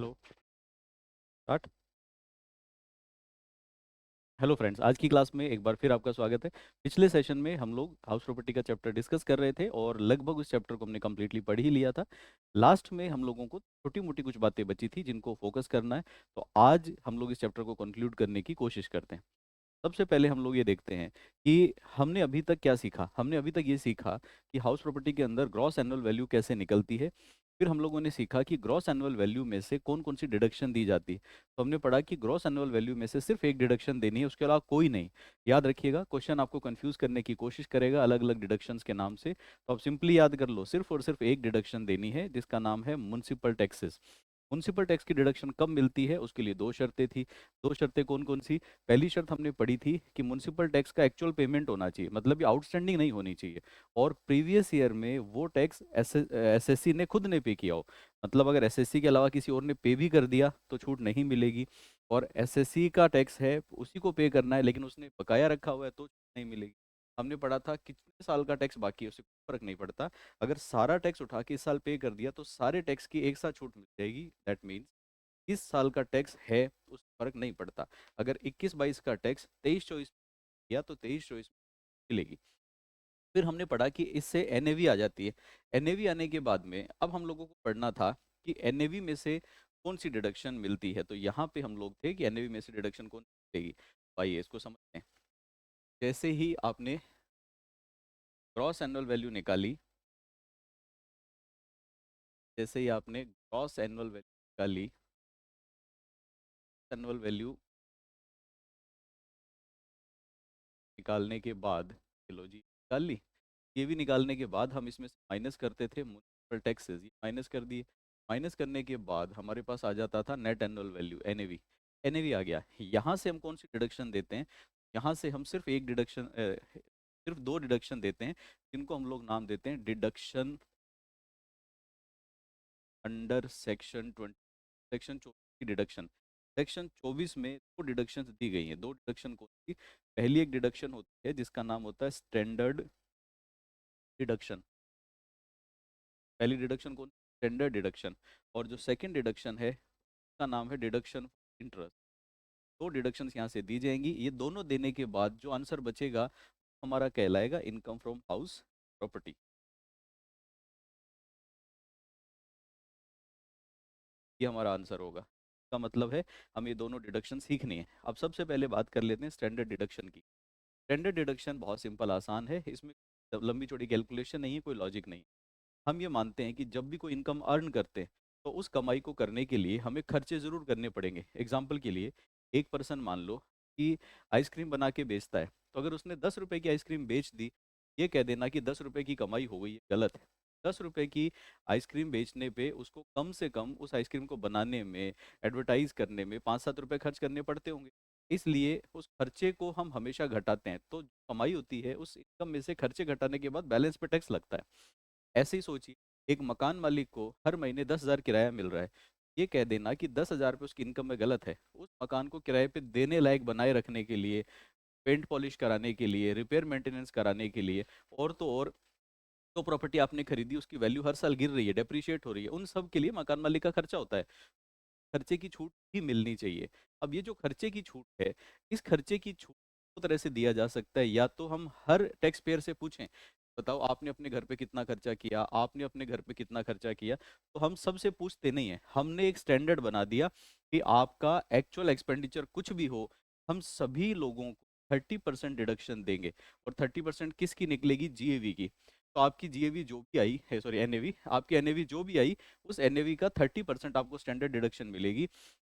Hello start. Hello friends, आज की class में एक बार फिर आपका स्वागत है। पिछले सेशन में हम लोग हाउस प्रॉपर्टी का चैप्टर डिस्कस कर रहे थे और लगभग उस चैप्टर को हमने कम्प्लीटली पढ़ ही लिया था। लास्ट में हम लोगों को छोटी मोटी कुछ बातें बची थी जिनको फोकस करना है। तो आज हम लोग इस चैप्टर को कंक्लूड करने की कोशिश करते हैं। सबसे पहले हम लोग ये देखते हैं कि हमने अभी तक क्या सीखा। हमने अभी तक ये सीखा कि हाउस प्रॉपर्टी के अंदर ग्रॉस एनुअल वैल्यू कैसे निकलती है। फिर हम लोगों ने सीखा कि ग्रॉस एनुअल वैल्यू में से कौन कौन सी डिडक्शन दी जाती है। तो हमने पढ़ा कि ग्रॉस एनुअल वैल्यू में से सिर्फ एक डिडक्शन देनी है, उसके अलावा कोई नहीं। याद रखिएगा, क्वेश्चन आपको कंफ्यूज करने की कोशिश करेगा अलग अलग डिडक्शंस के नाम से। तो आप सिंपली याद कर लो, सिर्फ और सिर्फ एक डिडक्शन देनी है जिसका नाम है म्युनिसिपल टैक्सेस। म्युनिसिपल टैक्स की डिडक्शन कब मिलती है, उसके लिए दो शर्तें थी। दो शर्तें कौन कौन सी? पहली शर्त हमने पढ़ी थी कि म्युनिसिपल टैक्स का एक्चुअल पेमेंट होना चाहिए, मतलब ये आउटस्टैंडिंग नहीं होनी चाहिए। और प्रीवियस ईयर में वो टैक्स एसएससी ने खुद ने पे किया हो। मतलब अगर एसएससी के अलावा किसी और ने पे भी कर दिया तो छूट नहीं मिलेगी। और एसएससी का टैक्स है, उसी को पे करना है, लेकिन उसने बकाया रखा हुआ है तो छूट नहीं मिलेगी। हमने पढ़ा था कितने साल का टैक्स बाकी है उससे कोई फर्क नहीं पड़ता। अगर सारा टैक्स उठा के इस साल पे कर दिया तो सारे टैक्स की एक साथ छूट मिल जाएगी। दैट मीन्स इस साल का टैक्स है, उस फर्क नहीं पड़ता। अगर 21-22 का टैक्स 23-24 किया तो 23-24 मिलेगी। फिर हमने पढ़ा कि इससे एनएवी आ जाती है। एनएवी आने के बाद में अब हम लोगों को पढ़ना था कि एनएवी में से कौन सी डिडक्शन मिलती है। तो यहाँ पे हम लोग थे कि एनएवी में से डिडक्शन कौन मिलेगी। तो आइए इसको समझते हैं। जैसे ही आपने ग्रॉस एनुअल वैल्यू निकाली, जैसे ही आपने ग्रॉस एनुअल वैल्यू निकाली, एनुअल वैल्यू निकालने के बाद, चलो जी निकाल ली। ये भी निकालने के बाद हम इसमें से माइनस करते थे म्युनिसिपल टैक्सेस, ये माइनस कर दिए। माइनस करने के बाद हमारे पास आ जाता था net annual value, NAV. NAV आ गया। यहाँ से हम कौन सी डिडक्शन देते हैं? यहाँ से हम सिर्फ एक डिडक्शन, सिर्फ दो डिडक्शन देते हैं, जिनको हम लोग नाम देते हैं डिडक्शन अंडर सेक्शन 20। सेक्शन 24 की डिडक्शन। सेक्शन 24 में दो डिडक्शन दी गई हैं। दो डिडक्शन कौन सी? पहली एक डिडक्शन होती है जिसका नाम होता है स्टैंडर्ड डिडक्शन। पहली डिडक्शन कौन? Standard deduction. और जो सेकंड डिडक्शन है उसका नाम है डिडक्शन इंटरेस्ट। दो डिडक्शंस यहाँ से दी जाएंगी। ये दोनों देने के बाद जो आंसर बचेगा हमारा कहलाएगा इनकम फ्रॉम हाउस प्रॉपर्टी। ये हमारा आंसर होगा। इसका मतलब है हम ये दोनों डिडक्शन सीखनी है। अब सबसे पहले बात कर लेते हैं स्टैंडर्ड डिडक्शन की। स्टैंडर्ड डिडक्शन बहुत सिंपल आसान है, इसमें लंबी चौड़ी कैलकुलेशन नहीं है, कोई लॉजिक नहीं। हम ये मानते हैं कि जब भी कोई इनकम अर्न करते हैं तो उस कमाई को करने के लिए हमें खर्चे ज़रूर करने पड़ेंगे। एग्जाम्पल के लिए, एक पर्सन मान लो कि आइसक्रीम बना के बेचता है। तो अगर उसने 10 रुपए की आइसक्रीम बेच दी, ये कह देना कि 10 रुपए की कमाई हो गई, ये गलत है। 10 रुपए की आइसक्रीम बेचने पे उसको कम से कम उस आइसक्रीम को बनाने में, एडवर्टाइज करने में 5-7 रुपए खर्च करने पड़ते होंगे। इसलिए उस खर्चे को हम हमेशा घटाते हैं। तो जो कमाई होती है उस इनकम में से खर्चे घटाने के बाद बैलेंस पे टैक्स लगता है। ऐसे ही सोचिए, एक मकान मालिक को हर महीने 10,000 किराया मिल रहा है। ये कह देना कि 10,000 रुपये उसकी इनकम में गलत है। उस मकान को किराए पे देने लायक बनाए रखने के लिए, पेंट पॉलिश कराने के लिए, रिपेयर मेंटेनेंस कराने के लिए, और तो और जो प्रॉपर्टी आपने खरीदी उसकी वैल्यू हर साल गिर रही है, डेप्रिशिएट हो रही है, उन सब के लिए मकान मालिक का खर्चा होता है। खर्चे की छूट ही मिलनी चाहिए। अब ये जो खर्चे की छूट है, इस खर्चे की छूट दो तरह से दिया जा सकता है। या तो हम हर टैक्स पेयर से पूछें, बताओ आपने अपने घर पे कितना खर्चा किया, आपने अपने घर पे कितना खर्चा किया। तो हम सबसे पूछते नहीं है, हमने एक स्टैंडर्ड बना दिया कि आपका एक्चुअल एक्सपेंडिचर कुछ भी हो, हम सभी लोगों को 30% डिडक्शन देंगे। और 30% किसकी निकलेगी? जीएवी की। तो आपकी जीएवी जो भी आई है, सॉरी एनएवी, आपकी एनएवी जो भी आई, उस एनएवी का 30% आपको स्टैंडर्ड डिडक्शन मिलेगी।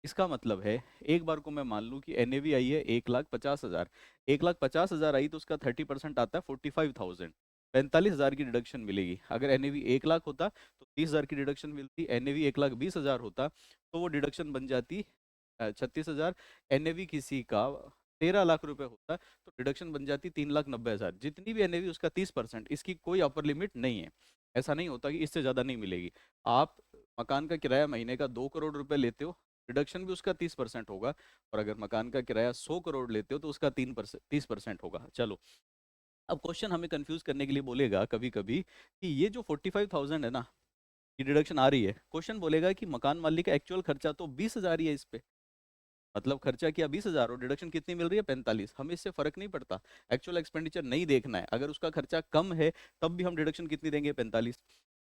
इसका मतलब है, एक बार को मैं मान लूँ कि एनएवी आई है 1,50,000। 1,50,000 आई तो उसका 30% आता है 45,000। 45,000 की डिडक्शन मिलेगी। अगर एनएवी 1 लाख होता तो 30,000 की डिडक्शन मिलती। एनएवी 1,20,000 होता तो वो डिडक्शन बन जाती 36,000। एनएवी किसी का 13 लाख रुपए होता तो डिडक्शन बन जाती 3,90,000। जितनी भी एनएवी उसका 30%, इसकी कोई अपर लिमिट नहीं है। ऐसा नहीं होता कि इससे ज़्यादा नहीं मिलेगी। आप मकान का किराया महीने का 2 करोड़ रुपए लेते हो, डिडक्शन भी उसका 30% होगा। और अगर मकान का किराया 100 करोड़ लेते हो तो उसका 30% होगा। चलो, अब क्वेश्चन हमें कंफ्यूज करने के लिए बोलेगा कभी कभी कि ये जो 45,000 है ना, ये डिडक्शन आ रही है। क्वेश्चन बोलेगा कि मकान मालिक का एक्चुअल खर्चा तो 20,000 ही है इस पे, मतलब खर्चा किया 20,000 और डिडक्शन कितनी मिल रही है 45, हमें इससे फर्क नहीं पड़ता। एक्चुअल एक्सपेंडिचर नहीं देखना है, अगर उसका खर्चा कम है तब भी हम डिडक्शन कितनी देंगे 45।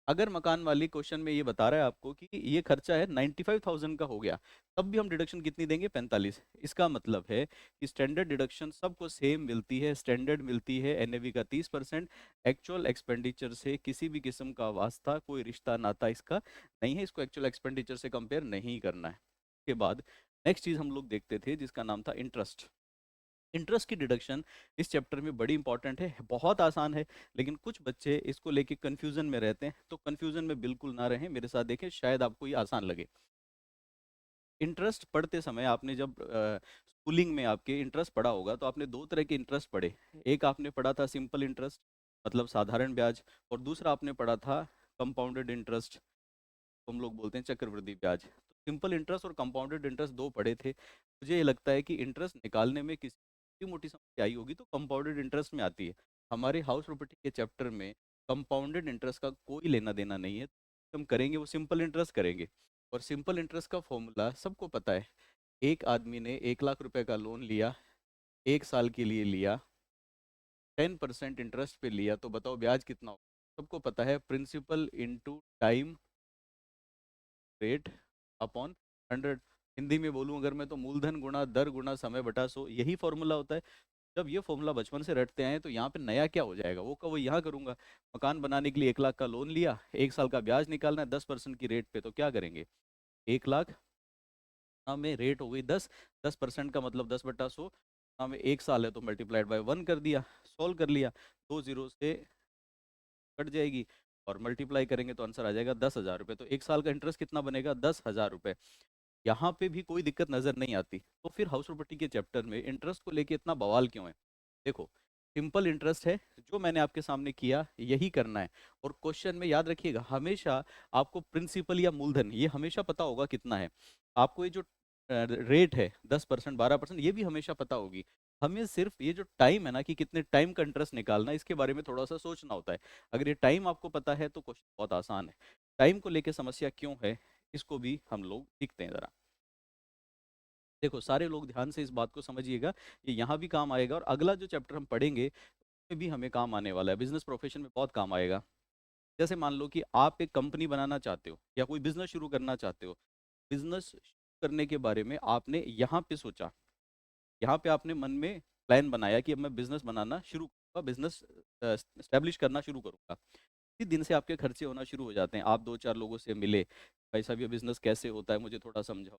अगर मकान मालिक क्वेश्चन में ये बता रहा है आपको कि ये खर्चा है 95,000 का हो गया, तब भी हम डिडक्शन कितनी देंगे 45। इसका मतलब है कि स्टैंडर्ड डिडक्शन सबको सेम मिलती है, स्टैंडर्ड मिलती है एनएवी का 30%। एक्चुअल एक्सपेंडिचर से किसी भी किस्म का वास्ता, कोई रिश्ता नाता इसका नहीं है, इसको एक्चुअल एक्सपेंडिचर से कंपेयर नहीं करना है। के बाद नेक्स्ट चीज हम लोग देखते थे जिसका नाम था इंटरेस्ट। इंटरेस्ट की डिडक्शन इस चैप्टर में बड़ी इंपॉर्टेंट है, बहुत आसान है, लेकिन कुछ बच्चे इसको लेके कंफ्यूजन में रहते हैं, तो कंफ्यूजन में बिल्कुल ना रहें, मेरे साथ देखें, शायद आपको ये आसान लगे। इंटरेस्ट पढ़ते समय आपने जब स्कूलिंग में आपके इंटरेस्ट पढ़ा होगा तो आपने दो तरह के इंटरेस्ट पढ़े। एक आपने पढ़ा था सिंपल इंटरेस्ट, मतलब साधारण ब्याज, और दूसरा आपने पढ़ा था कंपाउंडेड इंटरेस्ट, हम लोग बोलते हैं चक्रवृद्धि ब्याज। तो सिंपल इंटरेस्ट और कंपाउंडेड इंटरेस्ट दो पढ़े थे। मुझे ये लगता है कि इंटरेस्ट निकालने में किसी छोटी मोटी समस्या आई होगी तो कंपाउंडेड इंटरेस्ट में आती है। हमारे हाउस प्रॉपर्टी के चैप्टर में कंपाउंडेड इंटरेस्ट का कोई लेना देना नहीं है, हम करेंगे वो सिंपल इंटरेस्ट करेंगे। और सिंपल इंटरेस्ट का फॉर्मूला सबको पता है। एक आदमी ने 1 लाख रुपए का लोन लिया, 1 साल के लिए लिया, 10% इंटरेस्ट पे लिया, तो बताओ ब्याज कितना हो? सबको पता है, principal into time rate upon 100। Hindi में बोलूं अगर मैं तो मूलधन गुणा दर गुणा समय बटा 100, यही फॉर्मूला होता है। जब ये फॉर्मूला बचपन से रटते आए हैं तो यहाँ पे नया क्या हो जाएगा, वो का वो यहाँ करूंगा। मकान बनाने के लिए 1 लाख का लोन लिया, 1 साल का ब्याज निकालना है 10% की रेट पे, तो क्या करेंगे, 1 लाख में रेट हो गई 10, 10% का मतलब 10/100, में 1 साल है तो मल्टीप्लाइड बाय 1 कर दिया, सॉल्व कर लिया, 2 जीरो से कट जाएगी और मल्टीप्लाई करेंगे तो आंसर आ जाएगा 10,000 रुपये। तो 1 साल का इंटरेस्ट कितना बनेगा, 10,000 रुपये। यहाँ पे भी कोई दिक्कत नजर नहीं आती, तो फिर हाउस प्रॉपर्टी के चैप्टर में इंटरेस्ट को लेके इतना बवाल क्यों है? देखो, सिंपल इंटरेस्ट है, जो मैंने आपके सामने किया यही करना है। और क्वेश्चन में याद रखिएगा हमेशा, आपको प्रिंसिपल या मूलधन ये हमेशा पता होगा कितना है। आपको ये जो रेट है 10% 12%, ये भी हमेशा पता होगी। हमें सिर्फ ये जो टाइम है ना, कि कितने टाइम का इंटरेस्ट निकालना है, इसके बारे में थोड़ा सा सोचना होता है। अगर ये टाइम आपको पता है तो क्वेश्चन बहुत आसान है। टाइम को लेके समस्या क्यों है, इसको भी हम लोग सीखते हैं जरा। देखो सारे लोग ध्यान से इस बात को समझिएगा, ये यहाँ भी काम आएगा और अगला जो चैप्टर हम पढ़ेंगे उसमें भी हमें काम आने वाला है, बिजनेस प्रोफेशन में बहुत काम आएगा। जैसे मान लो कि आप एक कंपनी बनाना चाहते हो या कोई बिजनेस शुरू करना चाहते हो। बिजनेस करने के बारे में आपने यहाँ पे सोचा, यहाँ पे आपने मन में प्लान बनाया कि अब मैं बिजनेस बनाना शुरू करूँगा, बिजनेस स्टैब्लिश करना शुरू करूँगा। इसी दिन से आपके खर्चे होना शुरू हो जाते हैं। आप दो चार लोगों से मिले, भाई साहब ये बिजनेस कैसे होता है मुझे थोड़ा समझाओ।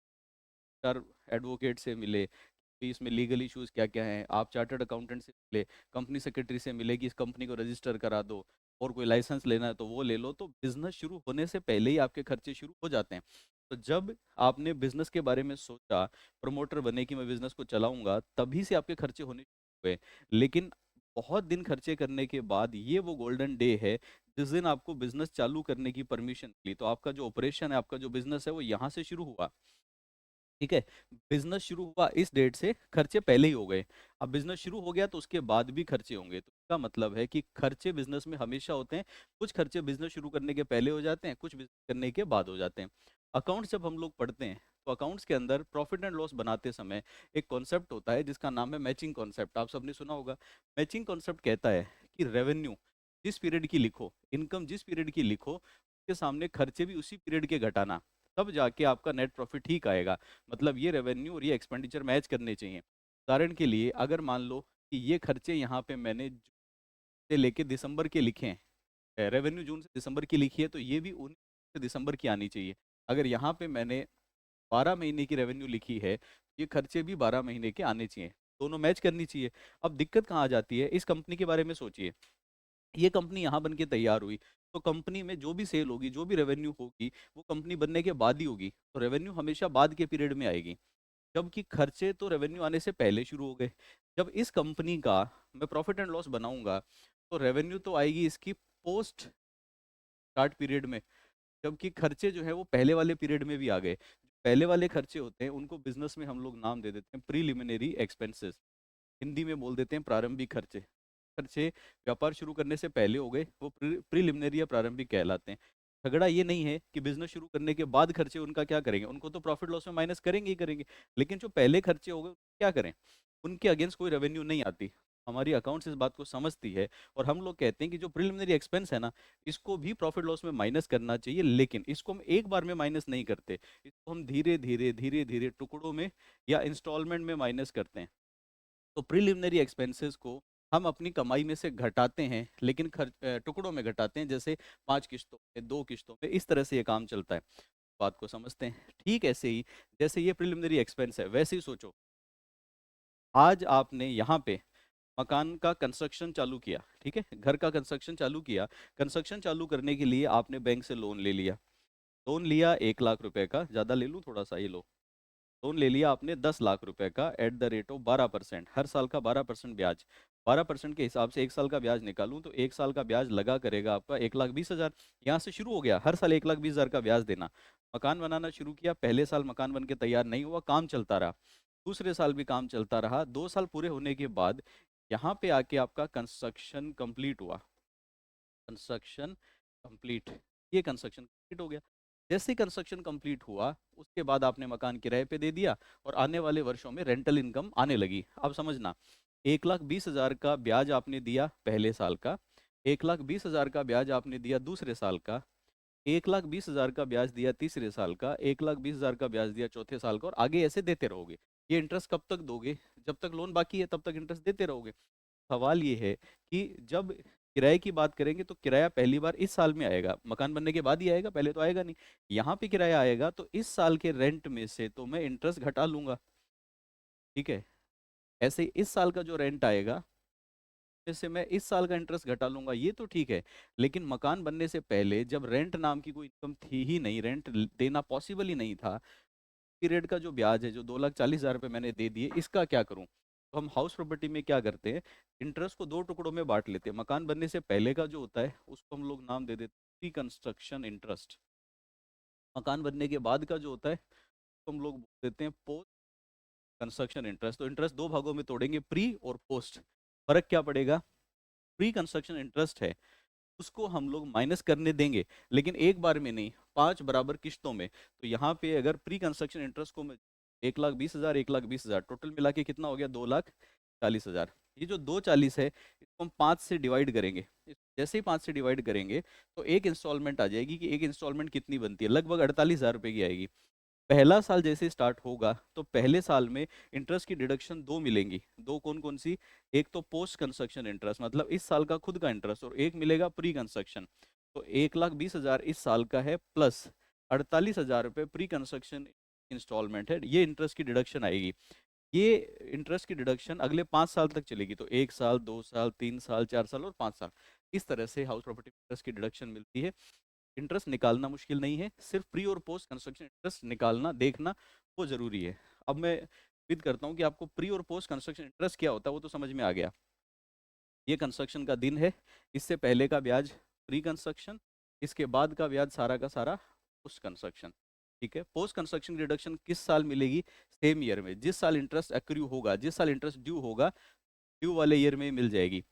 चार एडवोकेट से मिले कि इसमें लीगल इश्यूज क्या क्या हैं, आप चार्टर्ड अकाउंटेंट से मिले, कंपनी सेक्रेटरी से मिले कि इस कंपनी को रजिस्टर करा दो, और कोई लाइसेंस लेना है तो वो ले लो। तो बिजनेस शुरू होने से पहले ही आपके खर्चे शुरू हो जाते हैं। तो जब आपने बिजनेस के बारे में सोचा, प्रमोटर बने कि मैं बिजनेस को चलाऊंगा, तभी से आपके खर्चे होने शुरू हुए। लेकिन बहुत दिन खर्चे करने के बाद ये वो गोल्डन डे है जिस दिन आपको बिजनेस चालू करने की परमिशन मिली। तो आपका जो ऑपरेशन है, आपका जो बिजनेस है, वो यहाँ से शुरू हुआ। ठीक है, बिजनेस शुरू हुआ इस डेट से, खर्चे पहले ही हो गए। अब बिजनेस शुरू हो गया तो उसके बाद भी खर्चे होंगे, तो इसका मतलब है कि खर्चे बिजनेस में हमेशा होते हैं। कुछ खर्चे बिजनेस शुरू करने के पहले हो जाते हैं, कुछ बिजनेस करने के बाद हो जाते हैं। अकाउंट्स जब हम लोग पढ़ते हैं तो अकाउंट्स के अंदर प्रॉफिट एंड लॉस बनाते समय एक कॉन्सेप्ट होता है जिसका नाम है मैचिंग कॉन्सेप्ट, आप सबने सुना होगा। मैचिंग कॉन्सेप्ट कहता है कि रेवेन्यू जिस पीरियड की लिखो, इनकम जिस पीरियड की लिखो, उसके सामने खर्चे भी उसी पीरियड के घटाना, तब जाके आपका नेट प्रॉफिट ठीक आएगा। मतलब ये रेवेन्यू और ये एक्सपेंडिचर मैच करने चाहिए। उदाहरण के लिए अगर मान लो कि ये खर्चे यहाँ पे मैंने जून से लेके दिसंबर के लिखे हैं, रेवेन्यू जून से दिसंबर की लिखी है, तो ये भी 19 से दिसंबर की आनी चाहिए। अगर यहाँ पे मैंने 12 महीने की रेवेन्यू लिखी है, ये खर्चे भी 12 महीने के आने चाहिए, दोनों मैच करनी चाहिए। अब दिक्कत कहाँ आ जाती है, इस कंपनी के बारे में सोचिए। ये कंपनी यहाँ बन के तैयार हुई, तो कंपनी में जो भी सेल होगी, जो भी रेवेन्यू होगी, वो कंपनी बनने के बाद ही होगी, तो रेवेन्यू हमेशा बाद के पीरियड में आएगी। जबकि खर्चे तो रेवेन्यू आने से पहले शुरू हो गए। जब इस कंपनी का मैं प्रॉफिट एंड लॉस बनाऊंगा तो रेवेन्यू तो आएगी इसकी पोस्ट स्टार्ट पीरियड में, जबकि खर्चे जो है वो पहले वाले पीरियड में भी आ गए। पहले वाले खर्चे होते हैं उनको बिजनेस में हम लोग नाम दे देते हैं प्रीलिमिनरी एक्सपेंसेस, हिंदी में बोल देते हैं प्रारंभिक खर्चे। खर्चे व्यापार शुरू करने से पहले हो गए, वो प्रीलिमिनरी या प्रारंभिक कहलाते हैं। झगड़ा ये नहीं है कि बिजनेस शुरू करने के बाद खर्चे उनका क्या करेंगे, उनको तो प्रॉफिट लॉस में माइनस करेंगे ही करेंगे, लेकिन जो पहले खर्चे हो गए क्या करें, उनके अगेंस्ट कोई रेवेन्यू नहीं आती। हमारी अकाउंट्स इस बात को समझती है, और हम लोग कहते हैं कि जो प्रिलिमिनरी एक्सपेंस है ना, इसको भी प्रॉफिट लॉस में माइनस करना चाहिए, लेकिन इसको हम एक बार में माइनस नहीं करते, इसको हम धीरे धीरे टुकड़ों में या इंस्टॉलमेंट में माइनस करते हैं। तो प्रिलिमिनरी एक्सपेंसेस को हम अपनी कमाई में से घटाते हैं, लेकिन टुकड़ों में घटाते हैं, जैसे 5 किस्तों में, 2 किस्तों में, इस तरह से ये काम चलता है। बात को समझते हैं? ठीक ऐसे ही जैसे ये प्रिलिमिनरी एक्सपेंस है, वैसे ही सोचो, आज आपने यहाँ पे मकान का कंस्ट्रक्शन चालू किया, ठीक है, घर का कंस्ट्रक्शन चालू किया। कंस्ट्रक्शन चालू करने के लिए आपने बैंक से लोन ले लिया। लोन लिया 1 लाख रुपए का, ज़्यादा ले लूँ थोड़ा सा, ये लो। लोन ले लिया आपने 10 लाख रुपए का एट द रेट ऑफ 12%, हर साल का 12% ब्याज। 12% के हिसाब से 1 साल का ब्याज निकालूं तो 1 साल का ब्याज लगा करेगा आपका 1,20,000। यहाँ से शुरू हो गया, हर साल 1,20,000 का ब्याज देना। मकान बनाना शुरू किया, पहले साल मकान बन के तैयार नहीं हुआ, काम चलता रहा। दूसरे साल भी काम चलता रहा। 2 साल पूरे होने के बाद यहाँ पे आके आपका कंस्ट्रक्शन कंप्लीट हुआ। कंस्ट्रक्शन कंप्लीट, ये कंस्ट्रक्शन कंप्लीट हो गया। जैसे ही कंस्ट्रक्शन कंप्लीट हुआ, उसके बाद आपने मकान किराए पे दे दिया, और आने वाले वर्षों में रेंटल इनकम आने लगी। अब समझना, 1,20,000 का ब्याज आपने दिया पहले साल का, 1,20,000 का ब्याज आपने दिया दूसरे साल का, 1,20,000 का ब्याज दिया तीसरे साल का, 1,20,000 का ब्याज दिया चौथे साल का, और आगे ऐसे देते रहोगे। ये इंटरेस्ट कब तक दोगे? जब तक लोन बाकी है तब तक इंटरेस्ट देते रहोगे। सवाल ये है कि जब किराए की बात करेंगे तो किराया पहली बार इस साल में आएगा, मकान बनने के बाद ही आएगा, पहले तो आएगा नहीं। यहाँ पे किराया आएगा तो इस साल के रेंट में से तो मैं इंटरेस्ट घटा लूंगा, ठीक है। ऐसे ही इस साल का जो रेंट आएगा, से मैं इस साल का इंटरेस्ट घटा लूंगा, ये तो ठीक है। लेकिन मकान बनने से पहले जब रेंट नाम की कोई इनकम थी ही नहीं, रेंट देना पॉसिबल ही नहीं था, पीरियड का जो ब्याज है, जो 2,40,000 रुपये मैंने दे दिए, इसका क्या करूं? तो हम हाउस प्रॉपर्टी में क्या करते हैं, इंटरेस्ट को 2 टुकड़ों में बांट लेते हैं। मकान बनने से पहले का जो होता है उसको हम लोग नाम दे देते हैं प्री कंस्ट्रक्शन इंटरेस्ट। मकान बनने के बाद का जो होता है तो हम लोग बोल देते हैं पोस्ट कंस्ट्रक्शन इंटरेस्ट। तो इंटरेस्ट दो भागों में तोड़ेंगे, प्री और पोस्ट। फर्क क्या पड़ेगा? प्री कंस्ट्रक्शन इंटरेस्ट है, उसको हम लोग माइनस करने देंगे, लेकिन एक बार में नहीं, 5 बराबर किश्तों में। तो यहाँ पे अगर प्री कंस्ट्रक्शन इंटरेस्ट को मैं 1,20,000, 1,20,000 टोटल मिला के कितना हो गया, 2,40,000। ये जो 2,40 है, इसको हम 5 से डिवाइड करेंगे। जैसे ही 5 से डिवाइड करेंगे तो एक इंस्टॉलमेंट आ जाएगी, कि एक इंस्टॉलमेंट कितनी बनती है, लगभग 48,000 रुपये की आएगी। पहला साल जैसे स्टार्ट होगा तो पहले साल में इंटरेस्ट की डिडक्शन दो मिलेंगी। दो कौन कौन सी? एक तो पोस्ट कंस्ट्रक्शन इंटरेस्ट, मतलब इस साल का खुद का इंटरेस्ट, और एक मिलेगा प्री कंस्ट्रक्शन। तो 1,20,000 इस साल का है, प्लस 48,000 रुपये प्री कंस्ट्रक्शन इंस्टॉलमेंट है, ये इंटरेस्ट की डिडक्शन आएगी। ये इंटरेस्ट की डिडक्शन अगले 5 साल तक चलेगी, तो 1 साल, 2 साल, 3 साल, 4 साल और 5 साल, इस तरह से हाउस प्रॉपर्टी इंटरेस्ट की डिडक्शन मिलती है। इंटरेस्ट निकालना मुश्किल नहीं है, सिर्फ प्री और पोस्ट कंस्ट्रक्शन इंटरेस्ट निकालना, देखना, वो जरूरी है। अब मैं उम्मीद करता हूँ कि आपको प्री और पोस्ट कंस्ट्रक्शन इंटरेस्ट क्या होता है वो तो समझ में आ गया। ये कंस्ट्रक्शन का दिन है, इससे पहले का ब्याज प्री कंस्ट्रक्शन, इसके बाद का ब्याज सारा का सारा पोस्ट कंस्ट्रक्शन, ठीक है। पोस्ट कंस्ट्रक्शन की डिडक्शन किस साल मिलेगी? सेम ईयर में, जिस साल इंटरेस्ट एक्रू होगा, जिस साल इंटरेस्ट ड्यू होगा, ड्यू वाले ईयर में मिल जाएगी।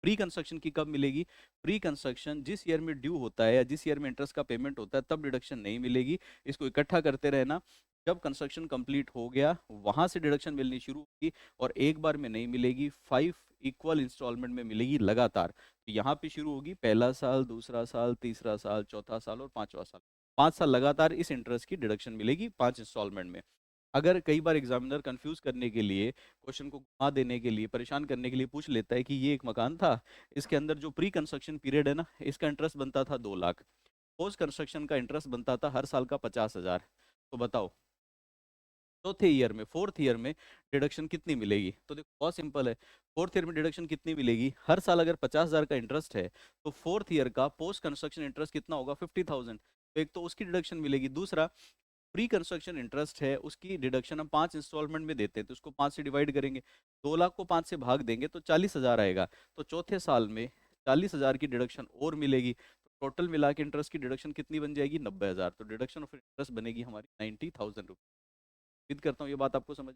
प्री कंस्ट्रक्शन की कब मिलेगी? प्री कंस्ट्रक्शन जिस ईयर में ड्यू होता है या जिस ईयर में इंटरेस्ट का पेमेंट होता है तब डिडक्शन नहीं मिलेगी। इसको इकट्ठा करते रहना, जब कंस्ट्रक्शन कंप्लीट हो गया वहां से डिडक्शन मिलनी शुरू होगी, और एक बार में नहीं मिलेगी, 5 इक्वल इंस्टॉलमेंट में मिलेगी लगातार। तो यहाँ पे शुरू होगी पहला साल, दूसरा साल, तीसरा साल, चौथा साल और 5वां साल। 5 साल लगातार इस इंटरेस्ट की डिडक्शन मिलेगी 5 इंस्टॉलमेंट में। अगर कई बार एग्जामिनर कंफ्यूज करने के लिए, क्वेश्चन को घुमा देने के लिए, परेशान करने के लिए पूछ लेता है कि ये एक मकान था, इसके अंदर जो प्री कंस्ट्रक्शन पीरियड है ना, इसका इंटरेस्ट बनता था 2 लाख, पोस्ट कंस्ट्रक्शन का इंटरेस्ट बनता था हर साल का 50,000। तो बताओ चौथे ईयर में, फोर्थ ईयर में डिडक्शन कितनी मिलेगी? तो देखो बहुत सिंपल है, फोर्थ ईयर में डिडक्शन कितनी मिलेगी? हर साल अगर 50,000 का इंटरेस्ट है तो फोर्थ ईयर का पोस्ट कंस्ट्रक्शन इंटरेस्ट कितना होगा? 50,000। तो एक तो उसकी डिडक्शन मिलेगी, दूसरा प्री कंस्ट्रक्शन इंटरेस्ट है, उसकी डिडक्शन हम 5 इंस्टॉलमेंट में देते हैं, तो उसको 5 से डिवाइड करेंगे, 2 लाख को 5 से भाग देंगे तो 40,000 आएगा। तो चौथे साल में 40,000 की डिडक्शन और मिलेगी, तो टोटल मिला के इंटरेस्ट की डिडक्शन कितनी बन जाएगी? 90,000। तो डिडक्शन ऑफ इंटरेस्ट बनेगी हमारी 90,000 रुपये। उम्मीद करता हूँ ये बात आपको समझ।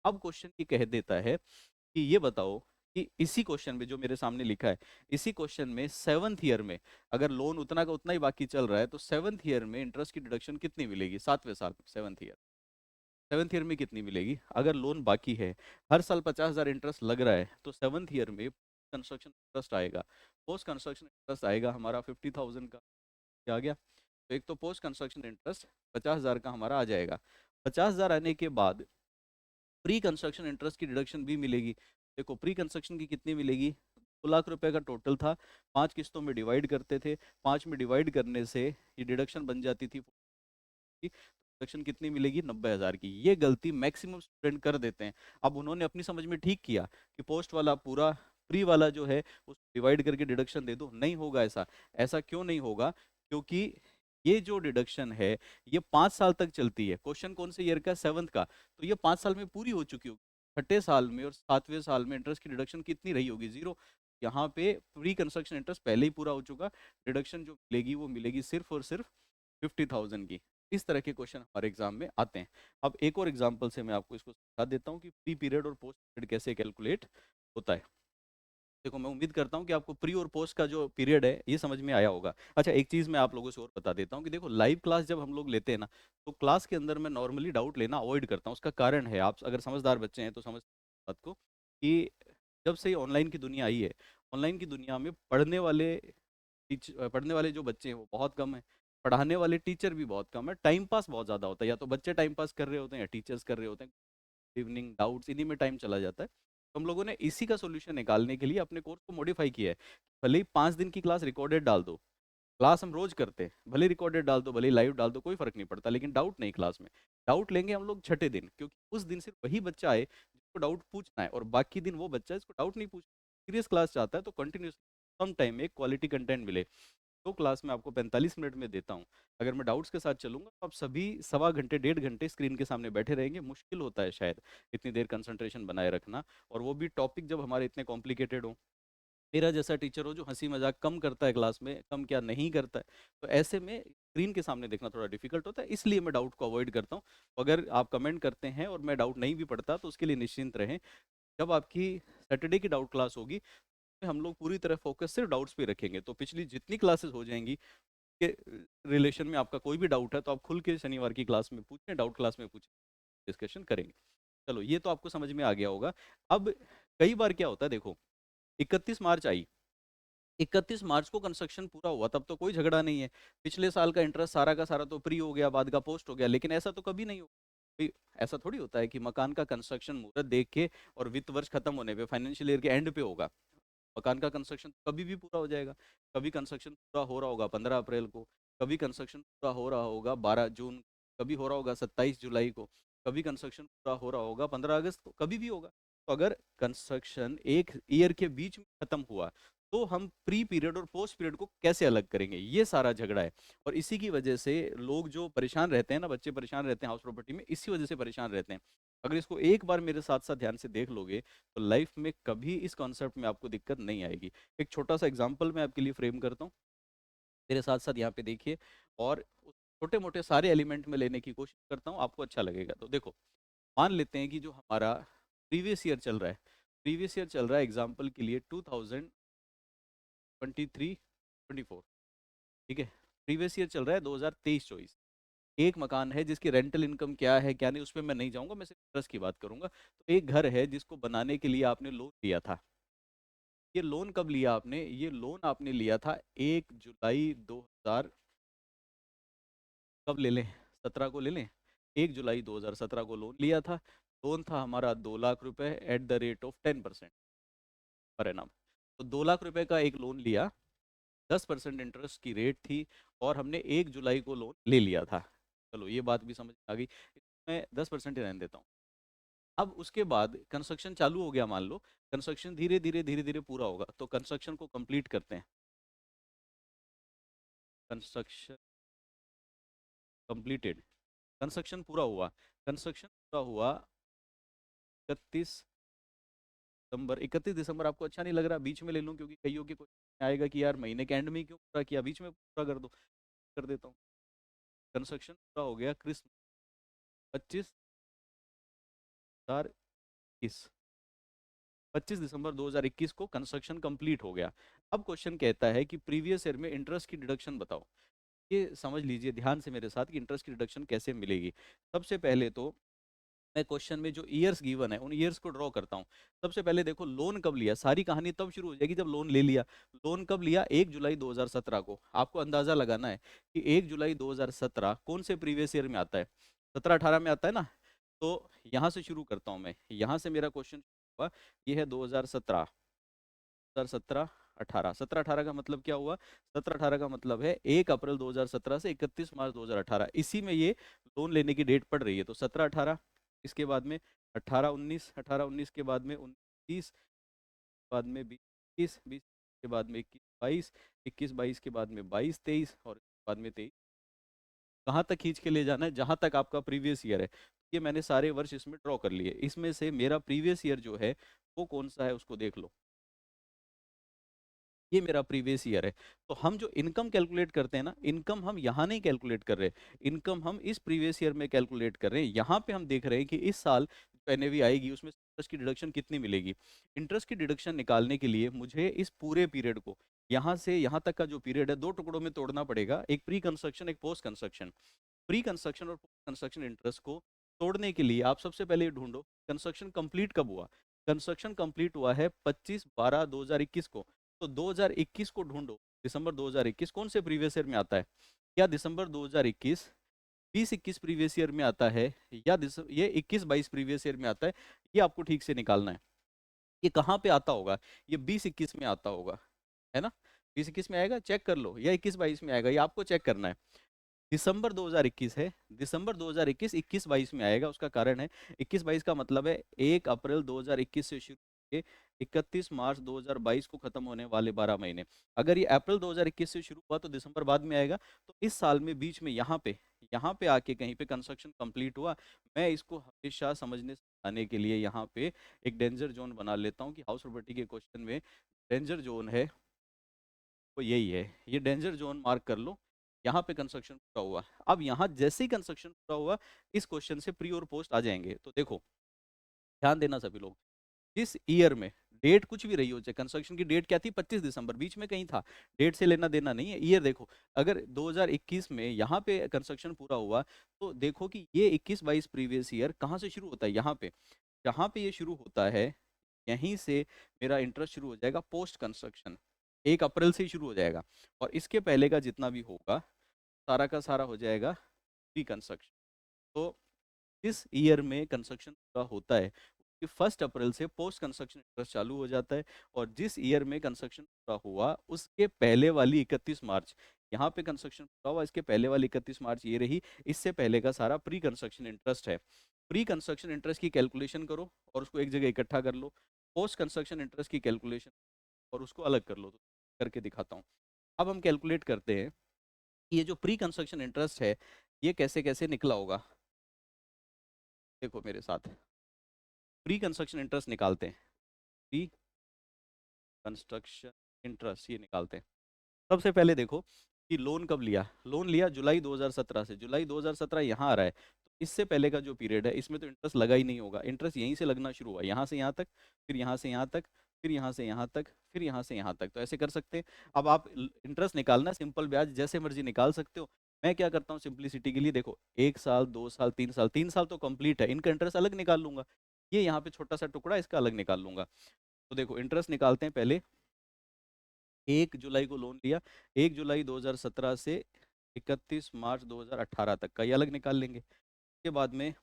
अब क्वेश्चन ये कह देता है कि ये बताओ कि इसी क्वेश्चन में जो मेरे सामने लिखा है, इसी क्वेश्चन में सेवन्थ ईयर में अगर लोन उतना का उतना ही बाकी चल रहा है तो सेवन्थ ईयर में इंटरेस्ट की डिडक्शन कितनी मिलेगी, 7वें साल में, सेवन्थ ईयर में कितनी मिलेगी अगर लोन बाकी है, हर साल 50,000 इंटरेस्ट लग रहा है, तो सेवन्थ ईयर में कंस्ट्रक्शन इंटरेस्ट आएगा, पोस्ट कंस्ट्रक्शन इंटरेस्ट आएगा हमारा 50,000 का। क्या आ गया? तो एक तो पोस्ट कंस्ट्रक्शन इंटरेस्ट 50,000 का हमारा आ जाएगा। 50,000 आने के बाद प्री कंस्ट्रक्शन इंटरेस्ट की डिडक्शन भी मिलेगी। देखो प्री कंस्ट्रक्शन की कितनी मिलेगी, 2 लाख रुपए का टोटल था, 5 किस्तों में डिवाइड करते थे, 5 में डिवाइड करने से ये डिडक्शन बन जाती थी, डिडक्शन कितनी मिलेगी, 90,000 की। ये गलती मैक्सिमम स्टूडेंट कर देते हैं। अब उन्होंने अपनी समझ में ठीक किया कि पोस्ट वाला पूरा प्री वाला जो है उस डिवाइड करके डिडक्शन दे दो, नहीं होगा ऐसा। ऐसा क्यों नहीं होगा? क्योंकि ये जो डिडक्शन है ये 5 साल तक चलती है। क्वेश्चन कौन से ईयर का? सेवन्थ का। तो ये 5 साल में पूरी हो चुकी होगी। छठे साल में और 7वें साल में इंटरेस्ट की डिडक्शन कितनी रही होगी? 0। यहाँ पे प्री कंस्ट्रक्शन इंटरेस्ट पहले ही पूरा हो चुका, डिडक्शन जो मिलेगी वो मिलेगी सिर्फ और सिर्फ 50,000 की। इस तरह के क्वेश्चन हमारे एग्जाम में आते हैं। अब एक और एग्जांपल से मैं आपको इसको समझा देता हूँ कि प्री पीरियड और पोस्ट पीरियड कैसे कैलकुलेट होता है। देखो मैं उम्मीद करता हूँ कि आपको प्री और पोस्ट का जो पीरियड है ये समझ में आया होगा। अच्छा एक चीज़ मैं आप लोगों से और बता देता हूँ कि देखो लाइव क्लास जब हम लोग लेते हैं ना, तो क्लास के अंदर मैं नॉर्मली डाउट लेना अवॉइड करता हूँ। उसका कारण है, आप अगर समझदार बच्चे हैं तो समझ बात को, कि जब से ऑनलाइन की दुनिया आई है, ऑनलाइन की दुनिया में पढ़ने वाले जो बच्चे हैं वो बहुत कम है, पढ़ाने वाले टीचर भी बहुत कम है, टाइम पास बहुत ज़्यादा होता है। या तो बच्चे टाइम पास कर रहे होते हैं या टीचर्स कर रहे होते हैं, इवनिंग डाउट्स इन्हीं में टाइम चला जाता है। तो हम लोगों ने इसी का सोल्यूशन निकालने के लिए अपने कोर्स को मॉडिफाई किया है। भले ही 5 दिन की क्लास रिकॉर्डेड डाल दो, क्लास हम रोज करते हैं, भले रिकॉर्डेड डाल दो भले लाइव डाल दो, कोई फर्क नहीं पड़ता, लेकिन डाउट नहीं क्लास में। डाउट लेंगे हम लोग छठे दिन, क्योंकि उस दिन सिर्फ वही बच्चा आए जिसको डाउट पूछना है, और बाकी दिन वो बच्चा जिसको डाउट नहीं पूछना, सीरियस क्लास चाहता है तो कंटिन्यूस कम टाइम में क्वालिटी कंटेंट मिले। तो क्लास में आपको 45 मिनट में देता हूँ। अगर मैं डाउट्स के साथ चलूंगा तो आप सभी सवा घंटे 1.5 घंटे स्क्रीन के सामने बैठे रहेंगे। मुश्किल होता है शायद इतनी देर कंसंट्रेशन बनाए रखना, और वो भी टॉपिक जब हमारे इतने कॉम्प्लिकेटेड हो। मेरा जैसा टीचर हो जो हंसी मजाक कम करता है क्लास में, कम क्या नहीं करता है, तो ऐसे में स्क्रीन के सामने देखना थोड़ा डिफिकल्ट होता है, इसलिए मैं डाउट को अवॉइड करता हूँ। तो अगर आप कमेंट करते हैं और मैं डाउट नहीं भी पढ़ता तो उसके लिए निश्चिंत रहें। जब आपकी सैटरडे की डाउट क्लास होगी तो हम लोग पूरी तरह फोकस सिर्फ डाउट्स पे रखेंगे, तो पिछली जितनी क्लासेस हो जाएंगी के रिलेशन में आपका कोई भी डाउट है तो आप खुल के शनिवार की क्लास में पूछें, डाउट क्लास में पूछें, डिस्कशन करेंगे। चलो ये तो आपको समझ में आ गया होगा। अब कई बार क्या होता है, देखो 31 मार्च आई, 31 मार्च को कंस्ट्रक्शन पूरा हुआ, तब तो कोई झगड़ा नहीं है, पिछले साल का इंटरेस्ट सारा का सारा तो प्री हो गया, बाद का पोस्ट हो गया। लेकिन ऐसा तो कभी नहीं हो, ऐसा थोड़ी होता है कि मकान का कंस्ट्रक्शन मुहूर्त देख के और वित्त वर्ष खत्म होने पे, फाइनेंशियल ईयर के एंड पे होगा। मकान का कंस्ट्रक्शन कभी भी पूरा हो जाएगा। कभी कंस्ट्रक्शन पूरा हो रहा होगा 15 अप्रैल को, कभी कंस्ट्रक्शन पूरा हो रहा होगा 12 जून, कभी हो रहा होगा 27 जुलाई को, कभी कंस्ट्रक्शन पूरा हो रहा होगा 15 अगस्त को, कभी भी होगा। तो अगर कंस्ट्रक्शन एक ईयर के बीच में खत्म हुआ तो हम प्री पीरियड और पोस्ट पीरियड को कैसे अलग करेंगे, ये सारा झगड़ा है। और इसी की वजह से लोग जो परेशान रहते हैं ना, बच्चे परेशान रहते हैं हाउस प्रॉपर्टी में, इसी वजह से परेशान रहते हैं। अगर इसको एक बार मेरे साथ साथ ध्यान से देख लोगे तो लाइफ में कभी इस कॉन्सेप्ट में आपको दिक्कत नहीं आएगी। एक छोटा सा एग्जांपल मैं आपके लिए फ्रेम करता हूँ, मेरे साथ साथ यहाँ पे देखिए, और छोटे मोटे सारे एलिमेंट में लेने की कोशिश करता हूँ, आपको अच्छा लगेगा। तो देखो मान लेते हैं कि जो हमारा प्रीवियस ईयर चल रहा है, प्रीवियस ईयर चल रहा है एग्जाम्पल के लिए 2023-24, ठीक है, प्रीवियस ईयर चल रहा है 2023-24। एक मकान है जिसकी रेंटल इनकम क्या है क्या नहीं उस पर मैं नहीं जाऊंगा, मैं सिर्फ इंटरेस्ट की बात करूंगा। तो एक घर है जिसको बनाने के लिए आपने लोन लिया था। ये लोन कब लिया आपने? ये लोन आपने लिया था 1 जुलाई 2000, कब ले लें, 17 को ले लें, 1 जुलाई 2017 को लोन लिया था। लोन था हमारा 2 लाख रुपए at the rate of 10% per annum. तो 2 लाख रुपए का एक लोन लिया, 10% इंटरेस्ट की रेट थी, और हमने 1 जुलाई को लोन ले लिया था। चलो ये बात भी समझ में आ गई, मैं 10% ही रहने देता हूँ। अब उसके बाद कंस्ट्रक्शन चालू हो गया, मान लो कंस्ट्रक्शन धीरे धीरे पूरा होगा, तो कंस्ट्रक्शन को कंप्लीट करते हैं। कंस्ट्रक्शन कंप्लीटेड, कंस्ट्रक्शन पूरा हुआ, कंस्ट्रक्शन पूरा हुआ 31 दिसंबर आपको अच्छा नहीं लग रहा, बीच में ले लूँ, क्योंकि कईयों के क्वेश्चन आएगा कि यार महीने के एंड में ही क्यों पूरा किया, बीच में पूरा कर दो, कर देता हूँ। कंस्ट्रक्शन पूरा हो गया क्रिस्मस, 25/4/21, 25 दिसंबर 2021 को कंस्ट्रक्शन कंप्लीट हो गया। अब क्वेश्चन कहता है कि प्रीवियस ईयर में इंटरेस्ट की डिडक्शन बताओ। ये समझ लीजिए ध्यान से मेरे साथ कि इंटरेस्ट की डिडक्शन कैसे मिलेगी। सबसे पहले तो मैं क्वेश्चन में जो ईयर्स गिवन है उन ईयर्स को ड्रॉ करता हूँ। सबसे पहले देखो लोन कब लिया, सारी कहानी तब शुरू हो जाएगी जब लोन ले लिया। लोन कब लिया? 1 जुलाई 2017 को। आपको अंदाजा लगाना है कि 1 जुलाई 2017 कौन से प्रीवियस ईयर में आता है? 17-18 में आता है ना। तो यहाँ से शुरू करता हूँ मैं, यहाँ से मेरा क्वेश्चन हुआ। ये है 2017, 2017 18, 17-18 का मतलब क्या हुआ? 17-18 का मतलब है 1 अप्रैल 2017 से 31 मार्च 2018, इसी में ये लोन लेने की डेट पड़ रही है। तो 17-18, इसके बाद में 18-19, 18-19 के बाद में 19-20, बाद में 20-21, 20 के बाद में 21-22, 21-22 के बाद में 22-23 और बाद में 23। कहाँ तक खींच के ले जाना है? जहाँ तक आपका प्रीवियस ईयर है। ये मैंने सारे वर्ष इसमें ड्रॉ कर लिए। इसमें से मेरा प्रीवियस ईयर जो है वो कौन सा है उसको देख लो। ये मेरा प्रीवियस ईयर है। तो हम जो इनकम कैलकुलेट करते हैं ना, इनकम हम यहाँ नहीं कैलकुलेट कर रहे, इनकम हम इस प्रीवियस ईयर में कैलकुलेट कर रहे हैं। यहाँ पे हम देख रहे हैं कि इस साल जो एनएवी आएगी उसमें इंटरेस्ट की डिडक्शन कितनी मिलेगी। इंटरेस्ट की डिडक्शन निकालने के लिए मुझे इस पूरे पीरियड को, यहाँ से यहाँ तक का जो पीरियड है, दो टुकड़ों में तोड़ना पड़ेगा, एक प्री कंस्ट्रक्शन एक पोस्ट कंस्ट्रक्शन। प्री कंस्ट्रक्शन और पोस्ट कंस्ट्रक्शन इंटरेस्ट को तोड़ने के लिए आप सबसे पहले ये ढूंढो कंस्ट्रक्शन कंप्लीट कब हुआ। कंस्ट्रक्शन कंप्लीट हुआ है 25/12/2021 को। तो 2021 को ढूंढो, दिसंबर 2021 कौन से प्रीवियस ईयर में आता है? क्या दिसंबर 2021 20-21 प्रीवियस ईयर में आता है, या ये 21-22 प्रीवियस ईयर में आता है? ये आपको ठीक से निकालना है। ये कहाँ पे आता होगा? ये 20-21 में आता होगा, है ना। 20-21 में आएगा, चेक कर लो, या 21-22 में आएगा, ये आपको चेक करना है। दिसंबर 2021 है, दिसंबर 2021 21-22 में आएगा। उसका कारण है 21-22 का मतलब है 1 अप्रैल 2021 से शुरू होके 31 मार्च 2022 को खत्म होने वाले 12 महीने। अगर ये अप्रैल 2021 से शुरू हुआ तो दिसंबर बाद में आएगा। तो इस साल में बीच में यहाँ पे आके कहीं पे कंस्ट्रक्शन कंप्लीट हुआ। मैं इसको हमेशा समझने आने के लिए यहाँ पे एक डेंजर जोन बना लेता हूँ कि हाउस प्रॉपर्टी के क्वेश्चन में डेंजर जोन है वो यही है। ये डेंजर जोन मार्क कर लो। यहाँ पे कंस्ट्रक्शन पूरा हुआ। अब यहाँ जैसे ही कंस्ट्रक्शन पूरा हुआ इस क्वेश्चन से प्री और पोस्ट आ जाएंगे। तो देखो ध्यान देना सभी लोग, जिस ईयर में डेट कुछ भी रही हो, चाहे कंस्ट्रक्शन की डेट क्या थी 25 दिसंबर, बीच में कहीं था, डेट से लेना देना नहीं है, ईयर देखो। अगर 2021 में यहाँ पे कंस्ट्रक्शन पूरा हुआ तो देखो कि ये 21-22 प्रीवियस ईयर कहाँ से शुरू होता है? यहाँ पे, जहाँ पे ये शुरू होता है यहीं से मेरा इंटरेस्ट शुरू हो जाएगा पोस्ट कंस्ट्रक्शन। 1 अप्रैल से ही शुरू हो जाएगा और इसके पहले का जितना भी होगा सारा का सारा हो जाएगा प्री कंस्ट्रक्शन। तो जिस ईयर में कंस्ट्रक्शन पूरा होता है उसके 1 अप्रैल से पोस्ट कंस्ट्रक्शन इंटरेस्ट चालू हो जाता है। और जिस ईयर में कंस्ट्रक्शन पूरा हुआ उसके पहले वाली 31 मार्च, यहाँ पे कंस्ट्रक्शन पूरा हुआ इसके पहले वाली 31 मार्च ये रही, इससे पहले का सारा प्री कंस्ट्रक्शन इंटरेस्ट है। प्री कंस्ट्रक्शन इंटरेस्ट की कैलकुलेशन करो और उसको एक जगह इकट्ठा कर लो। पोस्ट कंस्ट्रक्शन इंटरेस्ट की कैलकुलेशन और उसको अलग कर लो। तो करके दिखाता हूँ। अब हम कैलकुलेट करते हैं कि ये जो प्री कंस्ट्रक्शन इंटरेस्ट है ये कैसे कैसे निकला होगा। देखो मेरे साथ, प्री कंस्ट्रक्शन इंटरेस्ट निकालते हैं। प्री कंस्ट्रक्शन इंटरेस्ट ये निकालते हैं। सबसे पहले देखो कि लोन कब लिया। लोन लिया जुलाई 2017 से। जुलाई 2017 यहाँ आ रहा है तो इससे पहले का जो पीरियड है इसमें तो इंटरेस्ट लगा ही नहीं होगा। इंटरेस्ट यहीं से लगना शुरू हुआ, यहाँ से यहाँ तक, फिर यहाँ से यहाँ तक, फिर यहाँ से यहाँ तक, फिर यहाँ से यहाँ तक। तो ऐसे कर सकते हैं। अब आप इंटरेस्ट निकालना, सिंपल ब्याज जैसे मर्जी निकाल सकते हो। मैं क्या करता हूँ सिंप्लिसिटी के लिए, देखो 1 साल 2 साल 3 साल, 3 साल तो कंप्लीट है, इनका इंटरेस्ट अलग निकाल लूंगा। ये यहाँ पे छोटा सा टुकड़ा इसका अलग निकाल लूंगा। तो देखो इंटरेस्ट निकालते हैं पहले। 1 जुलाई को लोन लिया, 1 जुलाई 2017 से 31 मार्च 2018 तक का ये अलग निकाल लेंगे। उसके बाद में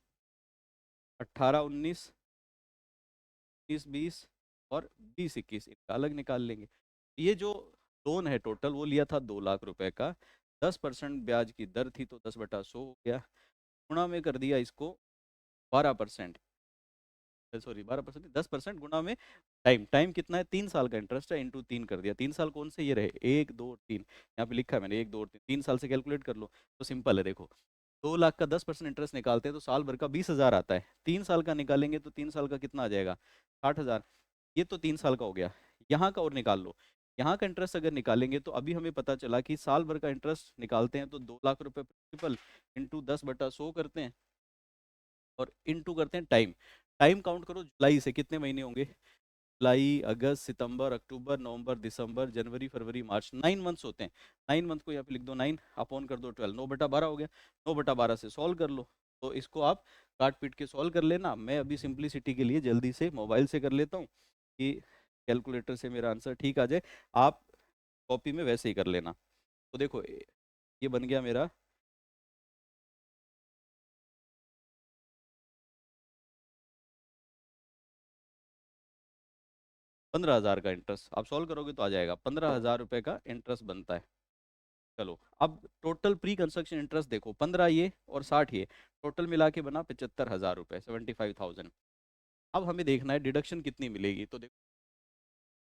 18-19, 19-20 और 20-21 इनका अलग निकाल लेंगे। ये जो लोन है टोटल वो लिया था 2 लाख रुपए का। 10% ब्याज की दर थी तो 10/100 हो गया। गुणा में कर दिया इसको 12%, सॉरी 12%, 10% गुणा में टाइम। टाइम कितना है? 3 साल का इंटरेस्ट है, इंटू 3 कर दिया। 3 साल कौन से ये रहे? 1 2 3, यहाँ पे लिखा है मैंने 1 2 3, 3 साल से कैलकुलेट कर लो। तो सिंपल है, देखो 2 लाख का 10% इंटरेस्ट निकालते हैं तो साल भर का 20,000 आता है। 3 साल का निकालेंगे तो 3 साल का कितना आ जाएगा? 60,000। ये तो 3 साल का हो गया। यहाँ का और निकाल लो। यहाँ का इंटरेस्ट अगर निकालेंगे तो अभी हमें पता चला कि साल भर का इंटरेस्ट निकालते हैं तो 2 लाख रुपए प्रिंसिपल इंटू 10/100 करते हैं और इनटू करते हैं टाइम। टाइम काउंट करो जुलाई से कितने महीने होंगे? जुलाई, अगस्त, सितंबर, अक्टूबर, नवंबर, दिसंबर, जनवरी, फरवरी, मार्च, 9 मंथ्स होते हैं। 9 मंथ को यहाँ पे लिख दो 9 अपॉन कर दो 12, 9/12 हो गया। 9/12 से सॉल्व कर लो। तो इसको आप काट पीट के सॉल्व कर लेना। मैं अभी सिंप्लिसिटी के लिए जल्दी से मोबाइल से कर लेता हूँ कि कैलकुलेटर से मेरा आंसर ठीक आ जाए। आप कॉपी में वैसे ही कर लेना। तो देखो ये बन गया मेरा 15,000 का इंटरेस्ट। आप सॉल्व करोगे तो आ जाएगा 15,000 रुपये का इंटरेस्ट बनता है। चलो अब टोटल प्री कंस्ट्रक्शन इंटरेस्ट देखो, 15 ये और 60 ये, टोटल मिला के बना 75,000 रुपये, 75,000। अब हमें देखना है डिडक्शन कितनी मिलेगी। तो देखो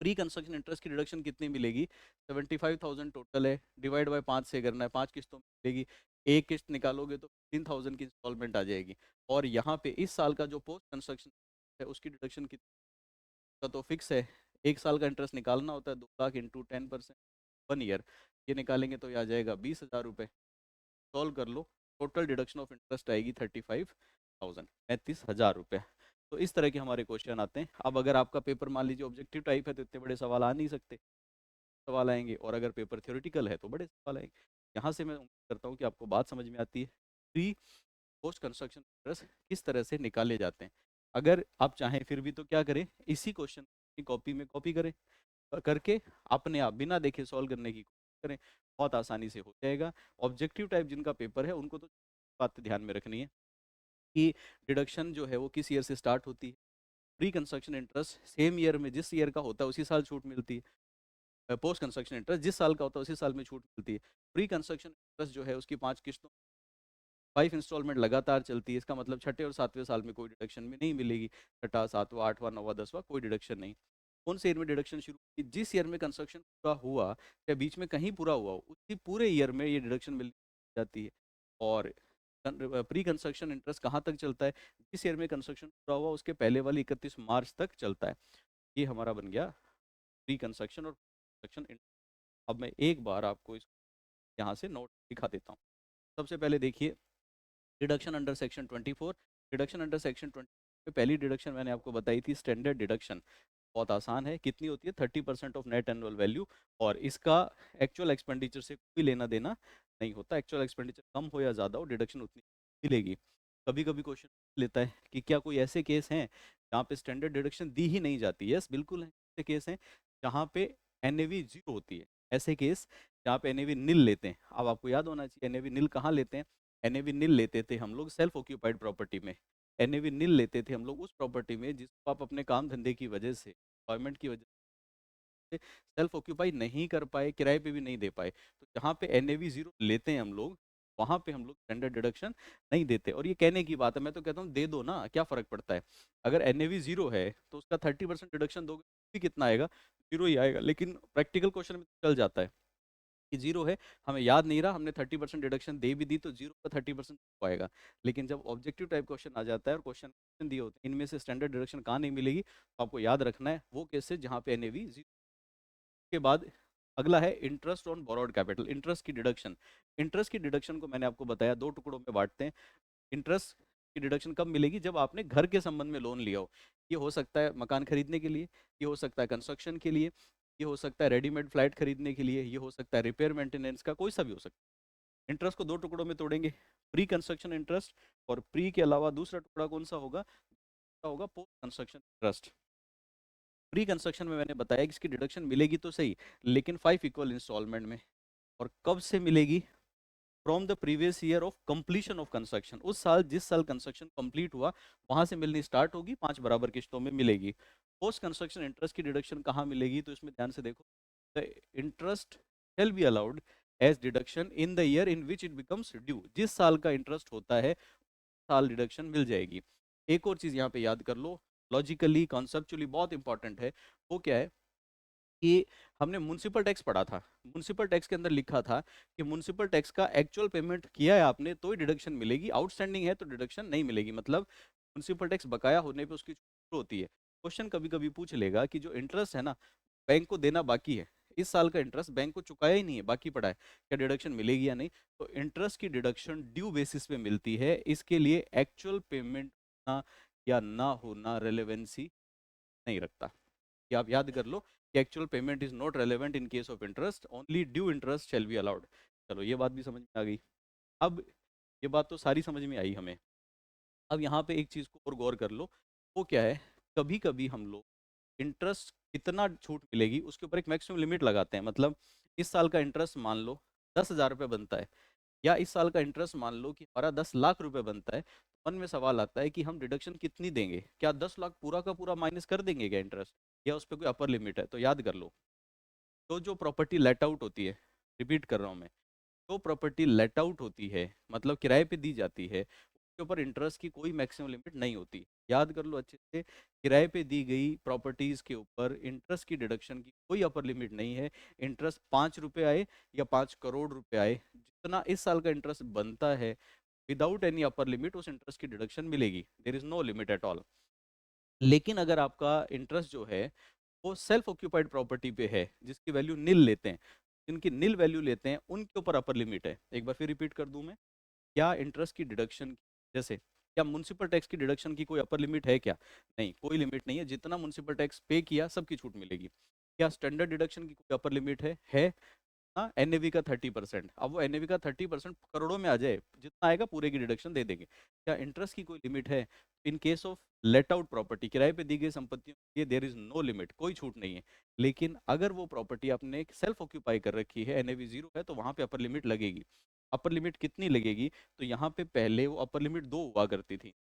प्री कंस्ट्रक्शन इंटरेस्ट की डिडक्शन कितनी मिलेगी, 75,000 टोटल है, डिवाइड बाय 5 से करना है, 5 किस्तों में मिलेगी। एक किस्त निकालोगे तो 15,000 की इंस्टॉलमेंट आ जाएगी। और यहाँ पे इस साल का जो पोस्ट कंस्ट्रक्शन है उसकी डिडक्शन कितना, तो फिक्स है। 1 साल का इंटरेस्ट निकालना होता है, 2 लाख इंटू 10%, 1 ईयर, ये निकालेंगे तो ये आ जाएगा 20,000 रुपये। सॉल्व कर लो, टोटल डिडक्शन ऑफ इंटरेस्ट आएगी 35,000, 35,000 रुपये। तो इस तरह के हमारे क्वेश्चन आते हैं। अब अगर आपका पेपर मान लीजिए ऑब्जेक्टिव टाइप है तो इतने बड़े सवाल आ नहीं सकते, सवाल आएंगे। और अगर पेपर थ्योरेटिकल है तो बड़े सवाल आएंगे। यहाँ से मैं उम्मीद करता हूँ कि आपको बात समझ में आती है, प्री पोस्ट कंस्ट्रक्शन इंटरेस्ट किस तरह से निकाले जाते हैं। अगर आप चाहें फिर भी तो क्या करें, इसी क्वेश्चन की कॉपी में कॉपी करें, करके अपने आप बिना देखे सॉल्व करने की कोशिश करें, बहुत आसानी से हो जाएगा। ऑब्जेक्टिव टाइप जिनका पेपर है उनको तो बात ध्यान में रखनी है कि डिडक्शन जो है वो किस ईयर से स्टार्ट होती है। Pre construction interest same year में, जिस ईयर का होता है उसी साल छूट मिलती है। पोस्ट कंस्ट्रक्शन इंटरेस्ट जिस साल का होता है उसी साल में छूट मिलती है। प्री कंस्ट्रक्शन इंटरेस्ट जो है उसकी 5 किस्तों, 5 इंस्टॉलमेंट लगातार चलती है। इसका मतलब छठे और सातवें साल में कोई डिडक्शन में नहीं मिलेगी। छठा, सातवां, आठवां, नौवां, 10वां कोई डिडक्शन नहीं। कौन से ईयर में डिडक्शन शुरू हुई, जिस ईयर में कंस्ट्रक्शन पूरा हुआ या बीच में कहीं पूरा हुआ हो उसी पूरे ईयर में ये डिडक्शन मिल जाती है। और प्री कंस्ट्रक्शन इंटरेस्ट कहाँ तक चलता है, जिस ईयर में कंस्ट्रक्शन पूरा हुआ उसके पहले वाली 31 मार्च तक चलता है। ये हमारा बन गया प्री कंस्ट्रक्शन और कंस्ट्रक्शन। अब मैं एक बार आपको इस यहाँ से नोट दिखा देता हूँ। सबसे पहले देखिए deduction under section 24। Deduction under section 20 में पहली डिडक्शन मैंने आपको बताई थी स्टैंडर्ड डिडक्शन। बहुत आसान है, कितनी होती है, 30% ऑफ नेट एनुअल वैल्यू। और इसका एक्चुअल एक्सपेंडिचर से कोई लेना देना नहीं होता। एक्चुअल एक्सपेंडिचर कम हो या ज़्यादा हो डिडक्शन उतनी मिलेगी। कभी कभी क्वेश्चन लेता है कि क्या कोई ऐसे केस हैं जहाँ पे स्टैंडर्ड डिडक्शन दी ही नहीं जाती। यस बिल्कुल है, ऐसे केस हैं जहाँ पे एनएवी जीरो होती है। ऐसे केस जहाँ पे एनएवी नील लेते हैं। अब आपको याद होना चाहिए एनएवी नील कहाँ लेते हैं। एनएवी नील लेते थे हम लोग सेल्फ ऑक्यूपाइड प्रॉपर्टी में। एनएवी नील लेते थे हम लोग उस प्रॉपर्टी में जिसको आप अपने काम धंधे की वजह से, एम्प्लॉयमेंट की वजह से सेल्फ ऑक्यूपाई नहीं कर पाए, किराए पे भी नहीं दे पाए। तो जहाँ पे एनएवी जीरो लेते हैं हम लोग, वहाँ पे हम लोग स्टैंडर्ड डिडक्शन नहीं देते। और ये कहने की बात है, मैं तो कहता हूँ दे दो ना, क्या फर्क पड़ता है। अगर एनएवी जीरो है तो उसका 30% डिडक्शन दोगे भी कितना आएगा, जीरो ही आएगा। लेकिन प्रैक्टिकल क्वेश्चन में चल जाता है कि जीरो है, हमें याद नहीं रहा, हमने 30% डिडक्शन दे भी दी तो जीरो का 30% आएगा। लेकिन जब ऑब्जेक्टिव टाइप क्वेश्चन आ जाता है और क्वेश्चन दिए होते हैं इनमें से स्टैंडर्ड डिडक्शन कहाँ नहीं मिलेगी, तो आपको याद रखना है वो केस है जहाँ पे एनएवी जीरो। के बाद अगला है interest on borrowed capital, interest की डिडक्शन। इंटरेस्ट की डिडक्शन को मैंने आपको बताया दो टुकड़ों में बांटते हैं। इंटरेस्ट की डिडक्शन कब मिलेगी, जब आपने घर के संबंध में लोन लिया हो। ये हो सकता है मकान खरीदने के लिए, ये हो सकता है कंस्ट्रक्शन के लिए, ये हो सकता है रेडीमेड फ्लैट खरीदने के लिए, ये हो सकता है रिपेयर मेंटेनेंस का, कोई सा भी हो सकता है। इंटरेस्ट को दो टुकड़ों में तोड़ेंगे, प्री कंस्ट्रक्शन इंटरेस्ट और प्री के अलावा दूसरा टुकड़ा कौन सा होगा, होगा post construction interest. Pre construction में मैंने बताया कि इसकी डिडक्शन मिलेगी तो सही, लेकिन 5 इक्वल इंस्टॉलमेंट में। और कब से मिलेगी, from the previous year of completion of construction, उस साल जिस साल कंस्ट्रक्शन कंप्लीट हुआ वहां से मिलनी स्टार्ट होगी, 5 बराबर किस्तों में मिलेगी। पोस्ट कंस्ट्रक्शन इंटरेस्ट की डिडक्शन कहाँ मिलेगी, तो इसमें ध्यान से देखो, the interest shall be allowed as deduction in the year in which it becomes due. जिस साल का इंटरेस्ट होता है साल डिडक्शन मिल जाएगी। एक और चीज यहाँ पे याद कर लो, लॉजिकली कॉन्सेप्चुअली बहुत इंपॉर्टेंट है। वो क्या है कि हमने म्युनिसिपल टैक्स पढ़ा था। म्युनिसिपल टैक्स के अंदर लिखा था कि म्युनिसिपल टैक्स का एक्चुअल पेमेंट किया है आपने तो ही डिडक्शन मिलेगी, आउटस्टैंडिंग है तो डिडक्शन नहीं मिलेगी। मतलब म्युनिसिपल टैक्स बकाया होने पे उसकी छूट होती है। क्वेश्चन कभी कभी पूछ लेगा कि जो इंटरेस्ट है ना बैंक को देना बाकी है, इस साल का इंटरेस्ट बैंक को चुकाया ही नहीं है, बाकी पड़ा है, क्या डिडक्शन मिलेगी या नहीं। तो इंटरेस्ट की डिडक्शन ड्यू बेसिस पे मिलती है। इसके लिए एक्चुअल पेमेंट होना या ना होना रेलेवेंसी नहीं रखता। ये आप याद कर लो कि actual payment is not relevant in case of interest, only due interest shall be allowed. चलो ये बात भी समझ में आ गई। अब ये बात तो सारी समझ में आई हमें। अब यहाँ पे एक चीज़ को और गौर कर लो, वो क्या है, कभी कभी हम लोग इंटरेस्ट कितना छूट मिलेगी उसके ऊपर एक मैक्सिमम लिमिट लगाते हैं। मतलब इस साल का इंटरेस्ट मान लो 10,000 रुपये बनता है, या इस साल का इंटरेस्ट मान लो कि हमारा 10 लाख रुपए बनता है, तो मन में सवाल आता है कि हम डिडक्शन कितनी देंगे, क्या 10 लाख पूरा का पूरा माइनस कर देंगे क्या इंटरेस्ट, या उस पर कोई अपर लिमिट है। तो याद कर लो, तो जो प्रॉपर्टी लेट आउट होती है, रिपीट कर रहा हूँ मैं, जो प्रॉपर्टी लेट आउट होती है मतलब किराए पे दी जाती है, उसके ऊपर इंटरेस्ट की कोई मैक्सिमम लिमिट नहीं होती। याद कर लो अच्छे से, किराए पे दी गई प्रॉपर्टीज के ऊपर इंटरेस्ट की डिडक्शन की कोई अपर लिमिट नहीं है। इंटरेस्ट 5 रुपये आए या 5 करोड़ रुपए आए, जितना इस साल का इंटरेस्ट बनता है, विदाउट एनी अपर लिमिट उस इंटरेस्ट की डिडक्शन मिलेगी। There is no limit at all. लेकिन अगर आपका इंटरेस्ट जो है वो सेल्फ ऑक्यूपाइड प्रॉपर्टी पे है, जिसकी वैल्यू नील लेते हैं, जिनकी नील वैल्यू लेते हैं, उनके ऊपर अपर लिमिट है। एक बार फिर रिपीट कर दूं मैं, क्या इंटरेस्ट की डिडक्शन, जैसे क्या म्युनिसिपल टैक्स की डिडक्शन की कोई अपर लिमिट है क्या? नहीं, कोई लिमिट नहीं है, जितना म्युनिसिपल टैक्स पे किया सबकी छूट मिलेगी। क्या स्टैंडर्ड डिडक्शन की कोई अपर लिमिट है? हाँ, एनएवी का 30%। अब वो एनएवी का 30% करोड़ों में आ जाए, जितना आएगा पूरे की डिडक्शन दे देंगे। क्या इंटरेस्ट की कोई लिमिट है? In case of let out property, किराए पे दी गई संपत्तियों के लिए देयर इज नो लिमिट, कोई छूट नहीं है। लेकिन अगर वो प्रॉपर्टी आपने सेल्फ ऑक्यूपाई कर रखी है, एनएवी जीरो है, तो वहां पे अपर लिमिट लगेगी। अपर लिमिट कितनी लगेगी? तो यहाँ पे पहले वो अपर लिमिट दो हुआ करती थी।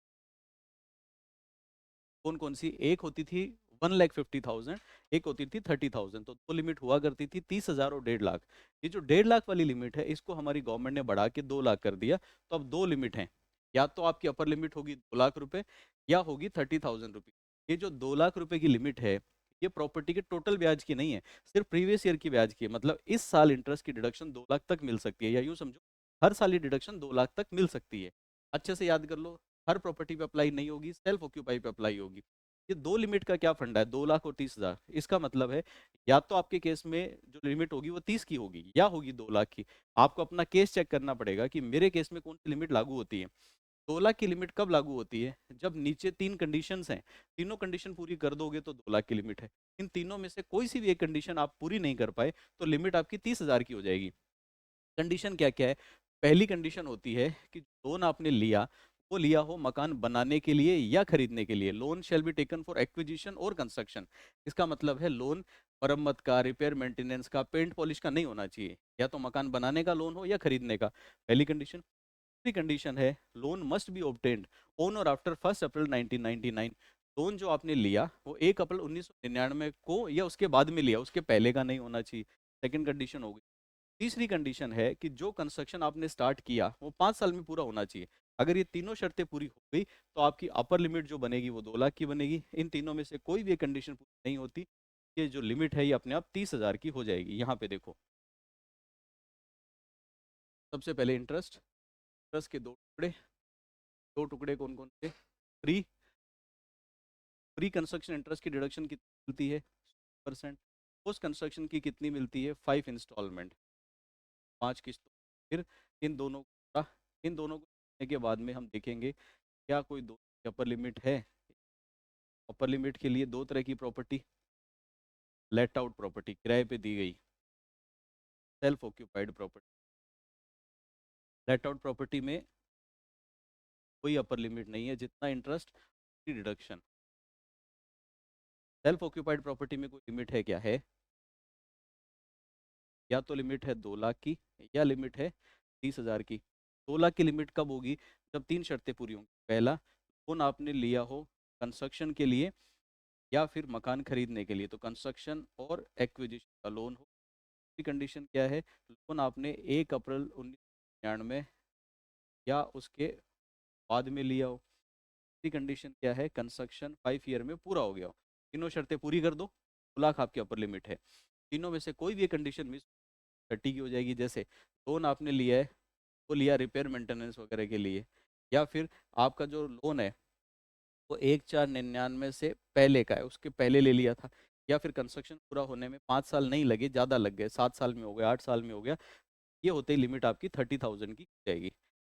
कौन कौन सी? एक होती थी 1,50,000, एक होती थी 30,000। तो दो लिमिट हुआ करती थी, 30,000 और 1.5 लाख। ये जो 1.5 लाख वाली लिमिट है, इसको हमारी गवर्नमेंट ने बढ़ा के 2 लाख कर दिया। तो अब दो लिमिट हैं, या तो आपकी अपर लिमिट होगी 2 लाख रुपए, या होगी 30,000 रुपये। ये जो 2 लाख रुपए की लिमिट है, ये प्रॉपर्टी के टोटल ब्याज की नहीं है, सिर्फ प्रीवियस ईयर की ब्याज की है। मतलब इस साल इंटरेस्ट की डिडक्शन 2 लाख तक मिल सकती है, या यूं समझो हर साल ये डिडक्शन 2 लाख तक मिल सकती है। अच्छे से याद कर लो, हर प्रॉपर्टी पे अप्लाई नहीं होगी, सेल्फ ऑक्यूपाई पे अप्लाई होगी। ये दो लिमिट का क्या फंडा है, 2 लाख और 30,000। इसका मतलब है या तो आपके केस में जो लिमिट होगी वो 30 की होगी, या होगी 2 लाख की। आपको अपना केस चेक करना पड़ेगा कि मेरे केस में कौन सी लिमिट लागू होती है। 2 लाख की लिमिट कब लागू होती है? जब नीचे तीन कंडीशंस हैं, तीनों कंडीशन पूरी कर दोगे तो 2 लाख की लिमिट है। इन तीनों में से कोई सी भी एक कंडीशन आप पूरी नहीं कर पाए, तो लिमिट आपकी 30,000 की हो जाएगी। कंडीशन क्या क्या है? पहली कंडीशन होती है कि लोन आपने लिया, वो लिया हो मकान बनाने के लिए या खरीदने के लिए। Loan shall be taken for acquisition और कंस्ट्रक्शन। इसका मतलब है लोन मरम्मत का, रिपेयर मेंटेनेंस का, पेंट पॉलिश का नहीं होना चाहिए। या तो मकान बनाने का लोन हो या खरीदने का, पहली कंडीशन। दूसरी कंडीशन है loan must be obtained on और आफ्टर 1 अप्रैल 1999। लोन जो आपने लिया वो 1 अप्रैल 1999 को या उसके बाद में लिया, उसके पहले का नहीं होना चाहिए। सेकंड कंडीशन होगी। तीसरी कंडीशन है कि जो कंस्ट्रक्शन आपने स्टार्ट किया वो 5 साल में पूरा होना चाहिए। अगर ये तीनों शर्तें पूरी हो गई, तो आपकी अपर लिमिट जो बनेगी वो 2 लाख की बनेगी। इन तीनों में से कोई भी कंडीशन पूरी नहीं होती, ये जो लिमिट है ये अपने आप 30,000 की हो जाएगी। यहाँ पे देखो, सबसे पहले इंटरेस्ट। इंटरेस्ट के दो टुकड़े, दो टुकड़े कौन कौन से? प्री प्री कंस्ट्रक्शन इंटरेस्ट की डिडक्शन कितनी मिलती है? 100%। पोस्ट कंस्ट्रक्शन की कितनी मिलती है? 5 इंस्टॉलमेंट, 5 किस्तों। फिर इन दोनों का, इन दोनों को करने के बाद में हम देखेंगे क्या कोई दो अपर लिमिट है। अपर लिमिट के लिए दो तरह की प्रॉपर्टी, लेट आउट प्रॉपर्टी किराए पे दी गई, self occupied property. Let out property में कोई अपर लिमिट नहीं है, जितना interest deduction. Self occupied property में कोई लिमिट है क्या? है, या तो लिमिट है 2 लाख की, या लिमिट है 30,000 की। 2 लाख की लिमिट कब होगी? जब तीन शर्तें पूरी होंगी। पहला, लोन आपने लिया हो कंस्ट्रक्शन के लिए या फिर मकान खरीदने के लिए, तो कंस्ट्रक्शन और एक्विजिशन का लोन हो। दूसरी कंडीशन क्या है? लोन आपने 1 अप्रैल 1999 या उसके बाद में लिया हो। तीसरी कंडीशन क्या है? कंस्ट्रक्शन 5 ईयर में पूरा हो गया हो। तीनों शर्तें पूरी कर दो, 2 लाख आपकी अपर लिमिट है। तीनों में से कोई भी कंडीशन मिस, 30 की हो जाएगी। जैसे लोन आपने लिया है, वो लिया रिपेयर मेंटेनेंस वगैरह के लिए, या फिर आपका जो लोन है वो 1/4/99 से पहले का है, उसके पहले ले लिया था, या फिर कंस्ट्रक्शन पूरा होने में 5 साल नहीं लगे, ज़्यादा लग गए, 7 साल में हो गया, 8 साल में हो गया, ये होते ही लिमिट आपकी 30,000 की हो जाएगी।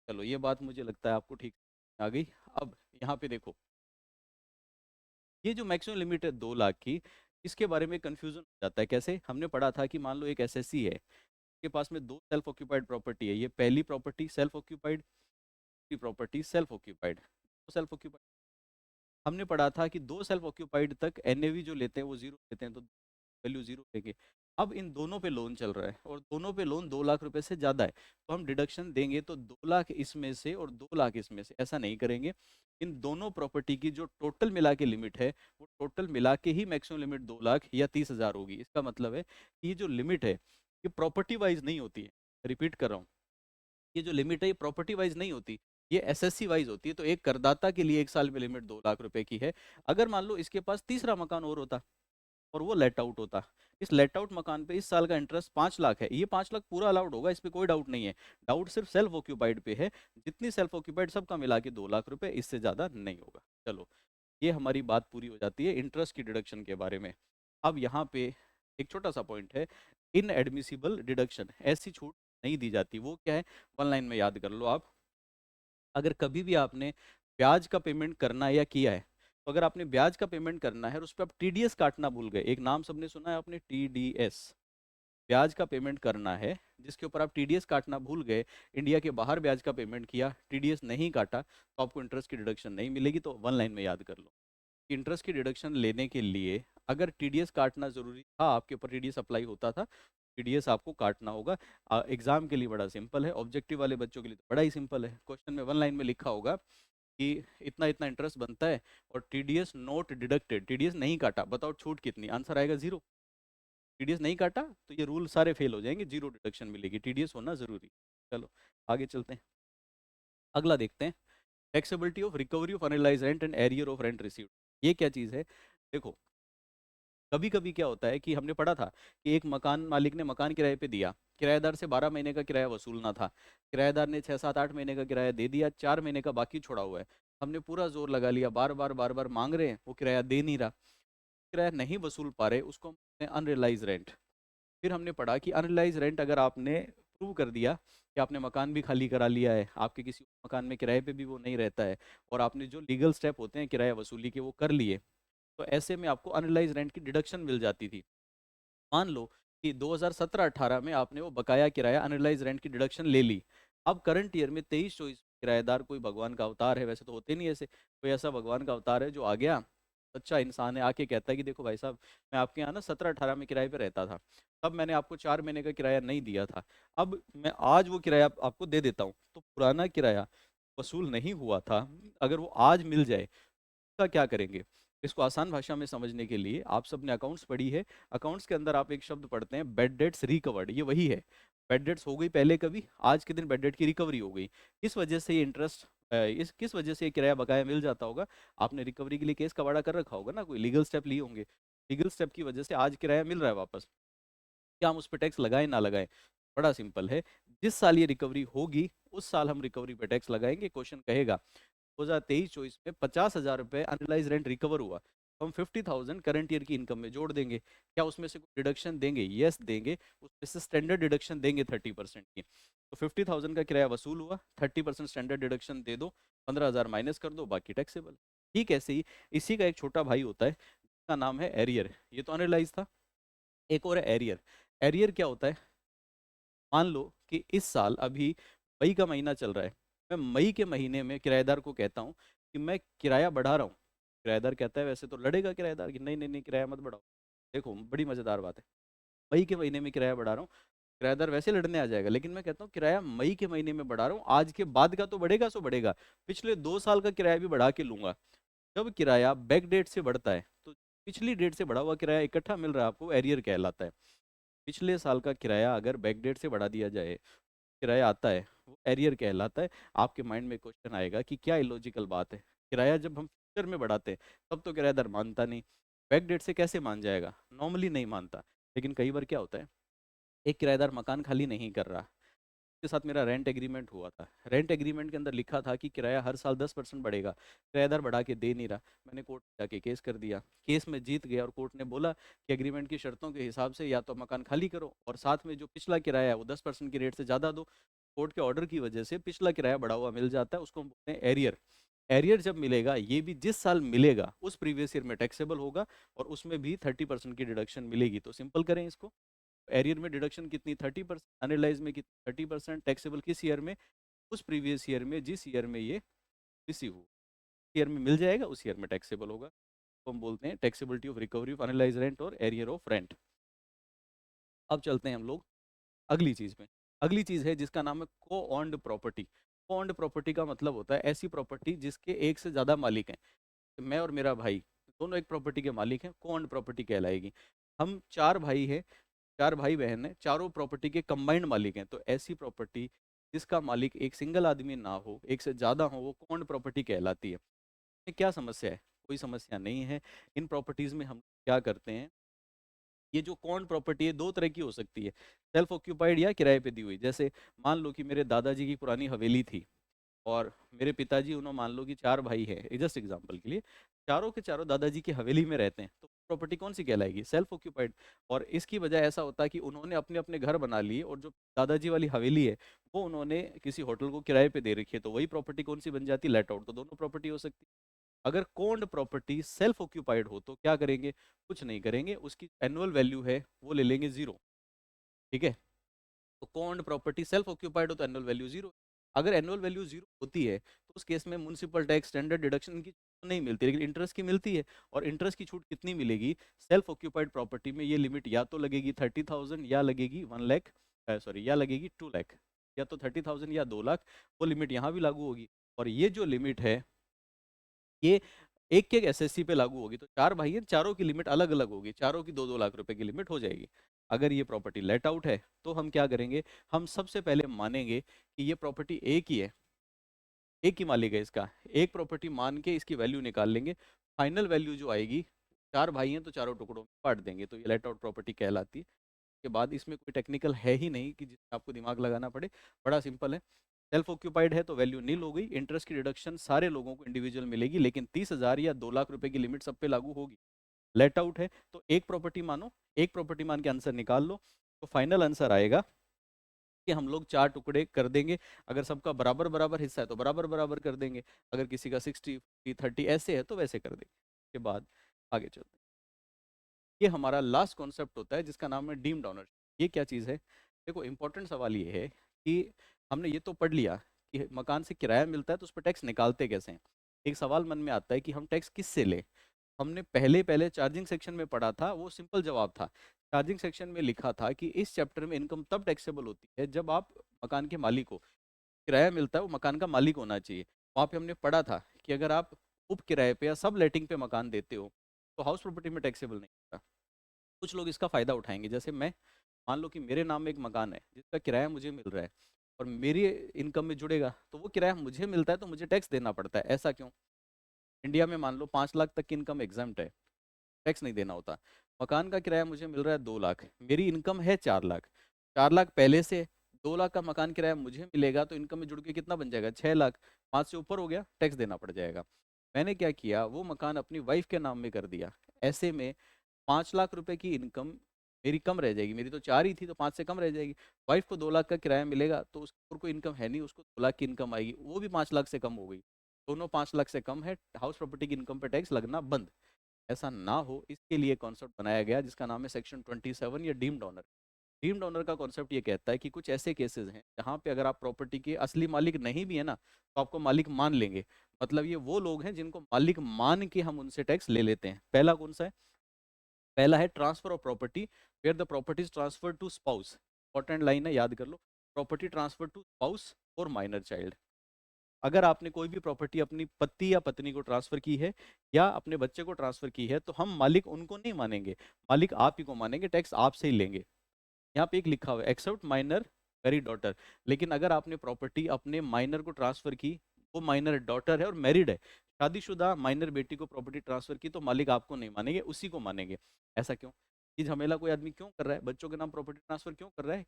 चलो ये बात मुझे लगता है आपको ठीक आ गई। अब यहाँ पे देखो, ये जो मैक्सिमम लिमिट है 2 लाख की, इसके बारे में कंफ्यूजन हो जाता है। कैसे? हमने पढ़ा था कि मान लो एक एसएससी है, के पास में दो सेल्फ ऑक्यूपाइड प्रॉपर्टी है, ये पहली प्रॉपर्टी सेल्फ ऑक्यूपाइड, दूसरी property self occupied. Self occupied हमने पढ़ा था कि दो सेल्फ ऑक्यूपाइड तक एनएवी जो लेते हैं वो जीरो लेते हैं, तो वैल्यू जीरो लेंगे। अब इन दोनों पे लोन चल रहा है और दोनों पे लोन 2 लाख रुपए से ज़्यादा है, तो हम डिडक्शन देंगे तो 2 लाख इसमें से और 2 लाख इसमें से, ऐसा नहीं करेंगे। इन दोनों प्रॉपर्टी की जो टोटल मिला के लिमिट है वो टोटल मिला के ही मैक्सिमम लिमिट 2 लाख या 30,000 होगी। इसका मतलब है कि ये जो लिमिट है ये प्रॉपर्टी वाइज नहीं होती है। रिपीट कर रहा हूँ, ये जो लिमिट है ये प्रॉपर्टी वाइज नहीं होती, ये एसएससी वाइज होती है। तो एक करदाता के लिए 1 साल में लिमिट 2 लाख रुपए की है। अगर मान लो इसके पास तीसरा मकान और होता और वो लेट आउट होता, इस लेट आउट मकान पे इस साल का इंटरेस्ट 5 लाख है, ये 5 लाख पूरा अलाउड होगा, इस पे कोई डाउट नहीं है। डाउट सिर्फ सेल्फ ऑक्यूपाइड पे है, जितनी सेल्फ ऑक्यूपाइड सबका मिला के 2 लाख रुपए, इससे ज़्यादा नहीं होगा। चलो, ये हमारी बात पूरी हो जाती है इंटरेस्ट की डिडक्शन के बारे में। अब यहाँ पे एक छोटा सा पॉइंट है, इन एडमिसिबल डिडक्शन, ऐसी छूट नहीं दी जाती। वो क्या है? वन लाइन में याद कर लो आप। अगर कभी भी आपने ब्याज का पेमेंट करना है या किया है, तो अगर आपने ब्याज का पेमेंट करना है और उस पर आप टीडीएस काटना भूल गए, एक नाम सबने सुना है आपने, टीडीएस, ब्याज का पेमेंट करना है जिसके ऊपर आप टीडीएस काटना भूल गए, इंडिया के बाहर ब्याज का पेमेंट किया, टीडीएस नहीं काटा, तो आपको इंटरेस्ट की डिडक्शन नहीं मिलेगी। तो वन लाइन में याद कर लो, इंटरेस्ट की डिडक्शन लेने के लिए अगर टीडीएस काटना जरूरी था, आपके ऊपर टीडीएस अप्लाई होता था, टीडीएस आपको काटना होगा। एग्जाम के लिए बड़ा सिंपल है, ऑब्जेक्टिव वाले बच्चों के लिए तो बड़ा ही सिंपल है। क्वेश्चन में वन लाइन में लिखा होगा कि इतना इतना इंटरेस्ट बनता है और टीडीएस नोट डिडक्टेड, टीडीएस नहीं काटा, बताओ छूट कितनी? आंसर आएगा जीरो। टीडीएस नहीं काटा तो ये रूल सारे फेल हो जाएंगे, जीरो डिडक्शन मिलेगी, टीडीएस होना जरूरी। चलो आगे चलते हैं, अगला देखते हैं, taxability of recovery of unrealised rent and arrear of rent received. ये क्या चीज़ है? देखो, कभी कभी क्या होता है कि हमने पढ़ा था कि एक मकान मालिक ने मकान किराए पे दिया, किराएदार से 12 महीने का किराया वसूलना था, किराएदार ने 6 7 8 महीने का किराया दे दिया, 4 महीने का बाकी छोड़ा हुआ है। हमने पूरा जोर लगा लिया, बार बार मांग रहे हैं, वो किराया दे नहीं रहा, किराया नहीं वसूल पा रहे, उसको हम अनरियलाइज रेंट। फिर हमने पढ़ा कि अनरियलाइज रेंट अगर आपने प्रूव कर दिया कि आपने मकान भी खाली करा लिया है, आपके किसी मकान में किराए पे भी वो नहीं रहता है, और आपने जो लीगल स्टेप होते हैं किराया वसूली के वो कर लिए, तो ऐसे में आपको अनरियलाइज रेंट की डिडक्शन मिल जाती थी। मान लो कि 2017-18 में आपने वो बकाया किराया अनरियलाइज रेंट की डिडक्शन ले ली। अब करंट ईयर में 23-24 किराएदार कोई भगवान का अवतार है, वैसे तो होते नहीं ऐसे, कोई ऐसा भगवान का अवतार है जो आ गया, अच्छा इंसान है, आके कहता है कि देखो भाई साहब, मैं आपके यहाँ ना 17-18 में किराए पे रहता था, तब मैंने आपको 4 महीने का किराया नहीं दिया था, अब मैं आज वो किराया आपको दे देता हूँ, तो पुराना किराया वसूल नहीं हुआ था, अगर वो आज मिल जाए का क्या करेंगे? इसको आसान भाषा में समझने के लिए, आप सबने अकाउंट्स पढ़ी है, अकाउंट्स के अंदर आप एक शब्द पढ़ते हैं बेड डेट्स रिकवर्ड, ये वही है। बेड डेट्स हो गई पहले कभी, आज के दिन बेड डेट की रिकवरी हो गई, किस वजह से ये इंटरेस्ट, इस किस वजह से ये किराया बकाया मिल जाता होगा? आपने रिकवरी के लिए केस कवाड़ा कर रखा होगा ना, कोई लीगल स्टेप लिए होंगे, लीगल स्टेप की वजह से आज किराया मिल रहा है वापस। क्या हम उस पर टैक्स लगाएं ना लगाएं? बड़ा सिंपल है, जिस साल ये रिकवरी होगी उस साल हम रिकवरी पे टैक्स लगाएंगे। क्वेश्चन कहेगा 2023-24 में 50,000 रुपये अनरियलाइज रेंट रिकवर हुआ, तो हम 50,000 करंट ईयर की इनकम में जोड़ देंगे। क्या उसमें से कोई डिडक्शन देंगे? यस देंगे, उसमें से स्टैंडर्ड डिडक्शन देंगे 30% की। तो 50,000 का किराया वसूल हुआ, 30% स्टैंडर्ड डिडक्शन दे दो, 15,000 माइनस कर दो, बाकी टैक्सेबल। ठीक ऐसे ही इसी का एक छोटा भाई होता है जिसका नाम है एरियर, ये तो अनरियलाइज था। एक और है एरियर। एरियर क्या होता है? मान लो कि इस साल अभी मई का महीना चल रहा है, मैं मई के महीने में किराएदार को कहता हूँ कि मैं किराया बढ़ा रहा हूँ, किराएदार कहता है, वैसे तो लड़ेगा किराएदार कि नहीं नहीं नहीं किराया मत बढ़ाओ। देखो बड़ी मज़ेदार बात है, मई के महीने में किराया बढ़ा रहा हूँ, किराएदार वैसे लड़ने आ जाएगा, लेकिन मैं कहता हूँ किराया मई के महीने में बढ़ा रहा हूँ, आज के बाद का तो बढ़ेगा सो बढ़ेगा, पिछले 2 साल का किराया भी बढ़ा के लूंगा। जब किराया बैक डेट से बढ़ता है तो पिछली डेट से बढ़ा हुआ किराया इकट्ठा मिल रहा है आपको, एरियर कहलाता है। पिछले साल का किराया अगर बैक डेट से बढ़ा दिया जाए, किराया आता है, वो एरियर कहलाता है। आपके माइंड में क्वेश्चन आएगा कि क्या इलॉजिकल बात है, किराया जब हम फ्यूचर में बढ़ाते हैं तब तो किराएदार मानता नहीं, बैक डेट से कैसे मान जाएगा? नॉर्मली नहीं मानता। लेकिन कई बार क्या होता है, एक किराएदार मकान खाली नहीं कर रहा, के साथ मेरा रेंट एग्रीमेंट हुआ था, रेंट एग्रीमेंट के अंदर लिखा था कि किराया हर साल 10% बढ़ेगा, किराएदार बढ़ा के दे नहीं रहा, मैंने कोर्ट में जाके केस कर दिया, केस में जीत गया और कोर्ट ने बोला कि एग्रीमेंट की शर्तों के हिसाब से या तो मकान खाली करो और साथ में जो पिछला किराया है वो 10% की रेट से ज़्यादा दो। कोर्ट के ऑर्डर की वजह से पिछला किराया बढ़ा हुआ मिल जाता है, उसको हम बोलते हैं एरियर। एरियर जब मिलेगा ये भी जिस साल मिलेगा उस प्रीवियस ईयर में टैक्सेबल होगा, और उसमें भी 30% की डिडक्शन मिलेगी। तो सिंपल करें इसको, एरियर में डिडक्शन कितनी 30%, अनरिलाइज में कितनी 30%, टैक्सेबल किस ईयर में, उस प्रीवियस ईयर में जिस ईयर में ये रिसीव हो, ईयर में मिल जाएगा उस ईयर में टैक्सेबल होगा। तो हम बोलते हैं taxability of recovery of analyse rent और एरियर ऑफ रेंट। अब चलते हैं हम लोग अगली चीज में। अगली चीज है जिसका नाम है को ऑन्ड प्रॉपर्टी। को ऑन्ड प्रॉपर्टी का मतलब होता है ऐसी प्रॉपर्टी जिसके एक से ज्यादा मालिक हैं। मैं और मेरा भाई दोनों एक प्रॉपर्टी के मालिक हैं, को ऑन्ड प्रॉपर्टी कहलाएगी। हम चार भाई हैं, चार भाई बहन हैं, चारों प्रॉपर्टी के कंबाइंड मालिक हैं। तो ऐसी प्रॉपर्टी जिसका मालिक एक सिंगल आदमी ना हो, एक से ज्यादा हो, वो कौन प्रॉपर्टी कहलाती है। इसमें क्या समस्या है, कोई समस्या नहीं है। इन प्रॉपर्टीज में हम क्या करते हैं, ये जो कौन प्रॉपर्टी है दो तरह की हो सकती है, सेल्फ ऑक्यूपाइड या किराए पे दी हुई। जैसे मान लो कि मेरे दादाजी की पुरानी हवेली थी, और मेरे पिताजी, उन्होंने मान लो कि चार भाई हैं, जस्ट एग्जांपल के लिए, चारों के चारों दादाजी की हवेली में रहते हैं, तो प्रॉपर्टी कौन सी कहलाएगी, सेल्फ ऑक्यूपाइड। और इसकी वजह ऐसा होता है कि उन्होंने अपने अपने घर बना लिए, और जो दादाजी वाली हवेली है वो उन्होंने किसी होटल को किराए पे दे रखी है, तो वही प्रॉपर्टी कौन सी बन जाती है, लेट आउट। तो दोनों प्रॉपर्टी हो सकती है। अगर कौन प्रॉपर्टी सेल्फ ऑक्यूपाइड हो तो क्या करेंगे, कुछ नहीं करेंगे, उसकी एनुअल वैल्यू है वो ले लेंगे जीरो। ठीक है, तो कौन प्रॉपर्टी सेल्फ ऑक्यूपाइड हो तो एनुअल वैल्यू जीरो। अगर एनुअल वैल्यू जीरो होती है तो उस केस में म्युनिसिपल टैक्स, स्टैंडर्ड डिडक्शन की छूट नहीं मिलती, लेकिन इंटरेस्ट की मिलती है। और इंटरेस्ट की छूट कितनी मिलेगी, सेल्फ ऑक्यूपाइड प्रॉपर्टी में ये लिमिट या तो लगेगी 30,000 या लगेगी 1 लाख, सॉरी या लगेगी 2 लाख, या तो 30,000 या 2 लाख, वो लिमिट यहाँ भी लागू होगी। और ये जो लिमिट है ये एक एक एसएससी पे लागू होगी। तो चार भाई हैं, चारों की लिमिट अलग अलग होगी, चारों की 2-2 लाख रुपए की लिमिट हो जाएगी। अगर ये प्रॉपर्टी लेट आउट है तो हम क्या करेंगे, हम सबसे पहले मानेंगे कि ये प्रॉपर्टी एक ही है, एक ही मालिक है इसका, एक प्रॉपर्टी मान के इसकी वैल्यू निकाल लेंगे। फाइनल वैल्यू जो आएगी, चार भाई हैं तो चारों टुकड़ों में बांट देंगे, तो ये लेट आउट प्रॉपर्टी कहलाती है। के बाद इसमें कोई टेक्निकल है ही नहीं कि जिसमें आपको दिमाग लगाना पड़े, बड़ा सिंपल है। सेल्फ ऑक्यूपाइड है तो वैल्यू नील हो गई, इंटरेस्ट की डिडक्शन सारे लोगों को इंडिविजुअल मिलेगी, लेकिन 30,000 या 2 लाख रुपए की लिमिट सब पे लागू होगी। लेट आउट है तो एक प्रॉपर्टी मानो, एक प्रॉपर्टी मान के आंसर निकाल लो, तो फाइनल आंसर आएगा कि हम लोग चार टुकड़े कर देंगे। अगर सबका बराबर बराबर हिस्सा है तो बराबर बराबर कर देंगे, अगर किसी का 60-40-30 ऐसे है तो वैसे कर देंगे। के बाद आगे चलते हैं। ये हमारा लास्ट कॉन्सेप्ट होता है जिसका नाम है डीम्ड ऑनरशिप। ये क्या चीज़ है, देखो इंपॉर्टेंट सवाल ये है कि हमने ये तो पढ़ लिया कि मकान से किराया मिलता है तो उस पर टैक्स निकालते कैसे हैं। एक सवाल मन में आता है कि हम टैक्स किस से ले। हमने पहले पहले चार्जिंग सेक्शन में पढ़ा था, वो सिंपल जवाब था। चार्जिंग सेक्शन में लिखा था कि इस चैप्टर में इनकम तब टैक्सेबल होती है जब आप मकान के मालिक हो, किराया मिलता है वो मकान का मालिक होना चाहिए। वहाँ पे हमने पढ़ा था कि अगर आप उप किराए पे या सब लेटिंग पे मकान देते हो तो हाउस प्रॉपर्टी में टैक्सेबल नहीं होता। कुछ लोग इसका फ़ायदा उठाएंगे, जैसे मैं, मान लो कि मेरे नाम में एक मकान है जिसका किराया मुझे मिल रहा है और मेरी इनकम में जुड़ेगा, तो वो किराया मुझे मिलता है तो मुझे टैक्स देना पड़ता है। ऐसा क्यों, इंडिया में मान लो 5 लाख तक की इनकम एग्जाम्प्ट है, टैक्स नहीं देना होता। मकान का किराया मुझे मिल रहा है 2 लाख, मेरी इनकम है 4 लाख, 4 लाख पहले से, 2 लाख का मकान किराया मुझे मिलेगा तो इनकम में जुड़ के कितना बन जाएगा, 6 लाख। 5 से ऊपर हो गया, टैक्स देना पड़ जाएगा। मैंने क्या किया, वो मकान अपनी वाइफ के नाम में कर दिया। ऐसे में 5 लाख रुपए की इनकम मेरी कम रह जाएगी, मेरी तो चार ही थी तो 5 से कम रह जाएगी। वाइफ को 2 लाख का किराया मिलेगा तो उसको और कोई इनकम है नहीं, उसको 2 लाख की इनकम आएगी, वो भी 5 लाख से कम हो गई। दोनों 5 लाख से कम है, हाउस प्रॉपर्टी की इनकम पे टैक्स लगना बंद। ऐसा ना हो इसके लिए कॉन्सेप्ट बनाया गया जिसका नाम है सेक्शन 27 या डीम्ड ऑनर। डीम्ड ऑनर का कॉन्सेप्ट ये कहता है कि कुछ ऐसे केसेस हैं जहाँ पे अगर आप प्रॉपर्टी के असली मालिक नहीं भी है ना तो आपको मालिक मान लेंगे। मतलब ये वो लोग हैं जिनको मालिक मान के हम उनसे टैक्स ले लेते हैं। पहला कौन सा है, पहला है transfer of property, where the property is transfer to spouse. Important line है, याद कर लो, प्रॉपर्टी ट्रांसफर टू स्पाउस और माइनर चाइल्ड। अगर आपने कोई भी प्रॉपर्टी अपनी पति या पत्नी को ट्रांसफर की है या अपने बच्चे को ट्रांसफर की है तो हम मालिक उनको नहीं मानेंगे, मालिक आप ही को मानेंगे, टैक्स आपसे ही लेंगे। यहाँ पे एक लिखा हुआ है एक्सेप्ट माइनर मैरिड डॉटर। लेकिन अगर आपने प्रॉपर्टी अपने माइनर को ट्रांसफर की, वो माइनर डॉटर है और मैरिड है, शादीशुदा माइनर बेटी को प्रॉपर्टी ट्रांसफर की, तो मालिक आपको नहीं मानेंगे, उसी को मानेंगे। ऐसा क्यों, ये झमेला कोई आदमी क्यों कर रहा है, बच्चों के नाम प्रॉपर्टी ट्रांसफर क्यों कर रहा है,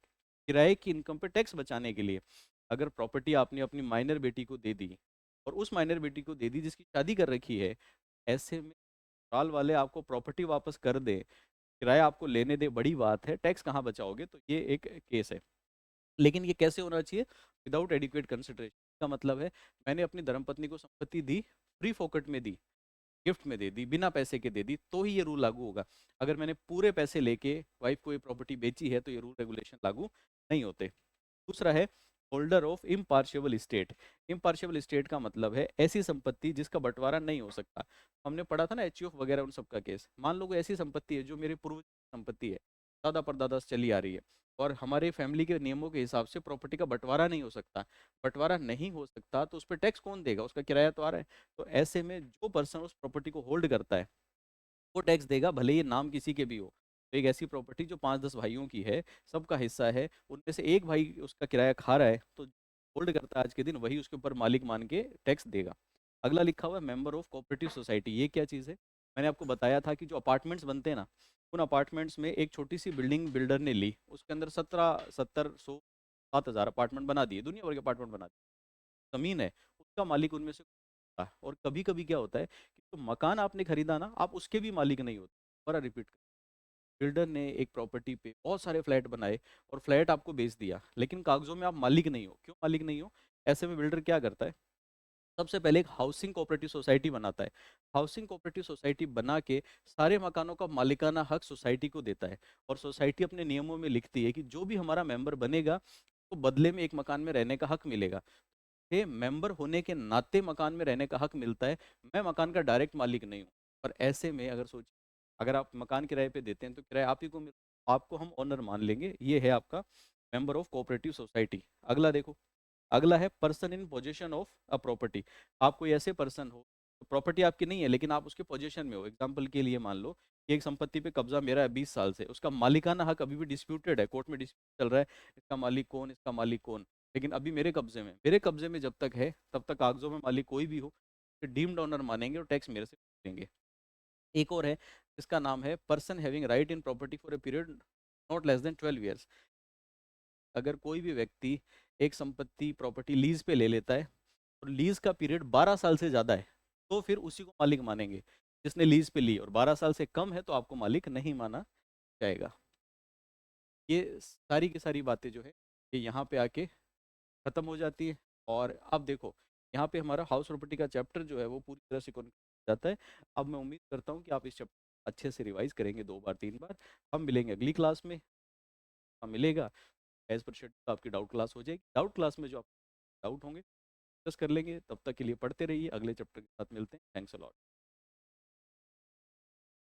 किराए की इनकम पे टैक्स बचाने के लिए। अगर प्रॉपर्टी आपने अपनी माइनर बेटी को दे दी और उस माइनर बेटी को दे दी जिसकी शादी कर रखी है, ऐसे में ससुराल वाले आपको प्रॉपर्टी वापस कर दे, किराया आपको लेने दे, बड़ी बात है, टैक्स कहाँ बचाओगे, तो ये एक केस है। लेकिन ये कैसे होना चाहिए, विदाउट एडिक्वेट कंसिडरेशन। का मतलब है मैंने अपनी धर्मपत्नी को संपत्ति दी, फ्री फोकट में दी, गिफ्ट में दे दी, बिना पैसे के दे दी, तो ही ये रूल लागू होगा। अगर मैंने पूरे पैसे लेके वाइफ को ये प्रॉपर्टी बेची है तो ये रूल रेगुलेशन लागू नहीं होते। दूसरा है होल्डर ऑफ इम्पार्शियबल स्टेट। इम्पार्शियबल स्टेट का मतलब है ऐसी संपत्ति जिसका बंटवारा नहीं हो सकता। हमने पढ़ा था ना एचयूएफ वगैरह उन सबका केस। मान लो कोई ऐसी संपत्ति है जो मेरे पूर्वज की संपत्ति है, दादा परदादा से चली आ रही है, और हमारे फैमिली के नियमों के हिसाब से प्रॉपर्टी का बंटवारा नहीं हो सकता। बंटवारा नहीं हो सकता तो उस पर टैक्स कौन देगा, उसका किराया तो आ रहा है। तो ऐसे में जो पर्सन उस प्रॉपर्टी को होल्ड करता है वो टैक्स देगा, भले ये नाम किसी के भी हो। तो एक ऐसी प्रॉपर्टी जो 5-10 भाइयों की है, सबका हिस्सा है, उनमें से एक भाई उसका किराया खा रहा है, तो होल्ड करता है आज के दिन वही उसके ऊपर मालिक मान के टैक्स देगा। अगला लिखा हुआ है मेंबर ऑफ कोऑपरेटिव सोसाइटी। ये क्या चीज़ है? मैंने आपको बताया था कि जो अपार्टमेंट्स बनते हैं ना, उन अपार्टमेंट्स में एक छोटी सी बिल्डिंग बिल्डर ने ली, उसके अंदर 17, 70, 100, 7,000 अपार्टमेंट बना दिए, दुनिया भर के अपार्टमेंट बना दिए। जमीन है, उसका मालिक उनमें से होता है। और कभी कभी क्या होता है कि जो मकान आपने खरीदा ना, आप उसके भी मालिक नहीं होते। बड़ा रिपीट, बिल्डर ने एक प्रॉपर्टी पे बहुत सारे फ्लैट बनाए और फ्लैट आपको बेच दिया, लेकिन कागजों में आप मालिक नहीं हो। क्यों मालिक नहीं हो? ऐसे में बिल्डर क्या करता है, सबसे पहले एक हाउसिंग कोऑपरेटिव सोसाइटी बनाता है। हाउसिंग कोऑपरेटिव सोसाइटी बना के सारे मकानों का मालिकाना हक सोसाइटी को देता है। और सोसाइटी अपने नियमों में लिखती है कि जो भी हमारा मेंबर बनेगा तो बदले में एक मकान में रहने का हक मिलेगा। ये मेंबर होने के नाते मकान में रहने का हक मिलता है। मैं मकान का डायरेक्ट मालिक नहीं हूँ। और ऐसे में अगर सोचिए, अगर आप मकान किराए पे देते हैं तो किराया आप ही को आपको हम ओनर मान लेंगे। ये है आपका मेंबर ऑफ कोऑपरेटिव सोसाइटी। अगला देखो, अगला है person in position of a property. आप कोई ऐसे पर्सन हो, प्रॉपर्टी आपकी नहीं है लेकिन आप उसके पोजीशन में हो। एग्जांपल के लिए मान लो कि एक संपत्ति पे कब्जा मेरा है 20 साल से, उसका मालिकाना हक अभी भी डिस्प्यूटेड है, कोर्ट में डिस्प्यूट चल रहा है, इसका मालिक कौन, इसका मालिक कौन। लेकिन अभी मेरे कब्जे में जब तक है तब तक कागजों में मालिक कोई भी हो, डीम्ड ओनर मानेंगे और टैक्स मेरे से लेंगे। एक और है, इसका नाम है person having right in property for a period not less than 12 years. अगर कोई भी व्यक्ति एक संपत्ति प्रॉपर्टी लीज पे ले लेता है और लीज का पीरियड 12 साल से ज़्यादा है, तो फिर उसी को मालिक मानेंगे जिसने लीज पे ली। और 12 साल से कम है तो आपको मालिक नहीं माना जाएगा। ये सारी की सारी बातें जो है ये यहाँ पे आके ख़त्म हो जाती है। और अब देखो, यहाँ पे हमारा हाउस प्रॉपर्टी का चैप्टर जो है वो पूरी तरह से conclude हो जाता है। अब मैं उम्मीद करता हूँ कि आप इस चैप्टर अच्छे से रिवाइज करेंगे 2 बार 3 बार। हम मिलेंगे अगली क्लास में। हम मिलेगा एज पर शेड्यूल आपकी डाउट क्लास हो जाएगी। डाउट क्लास में जो आप डाउट होंगे डिस्कस कर लेंगे। तब तक के लिए पढ़ते रहिए, अगले चैप्टर के साथ मिलते हैं। Thanks a lot.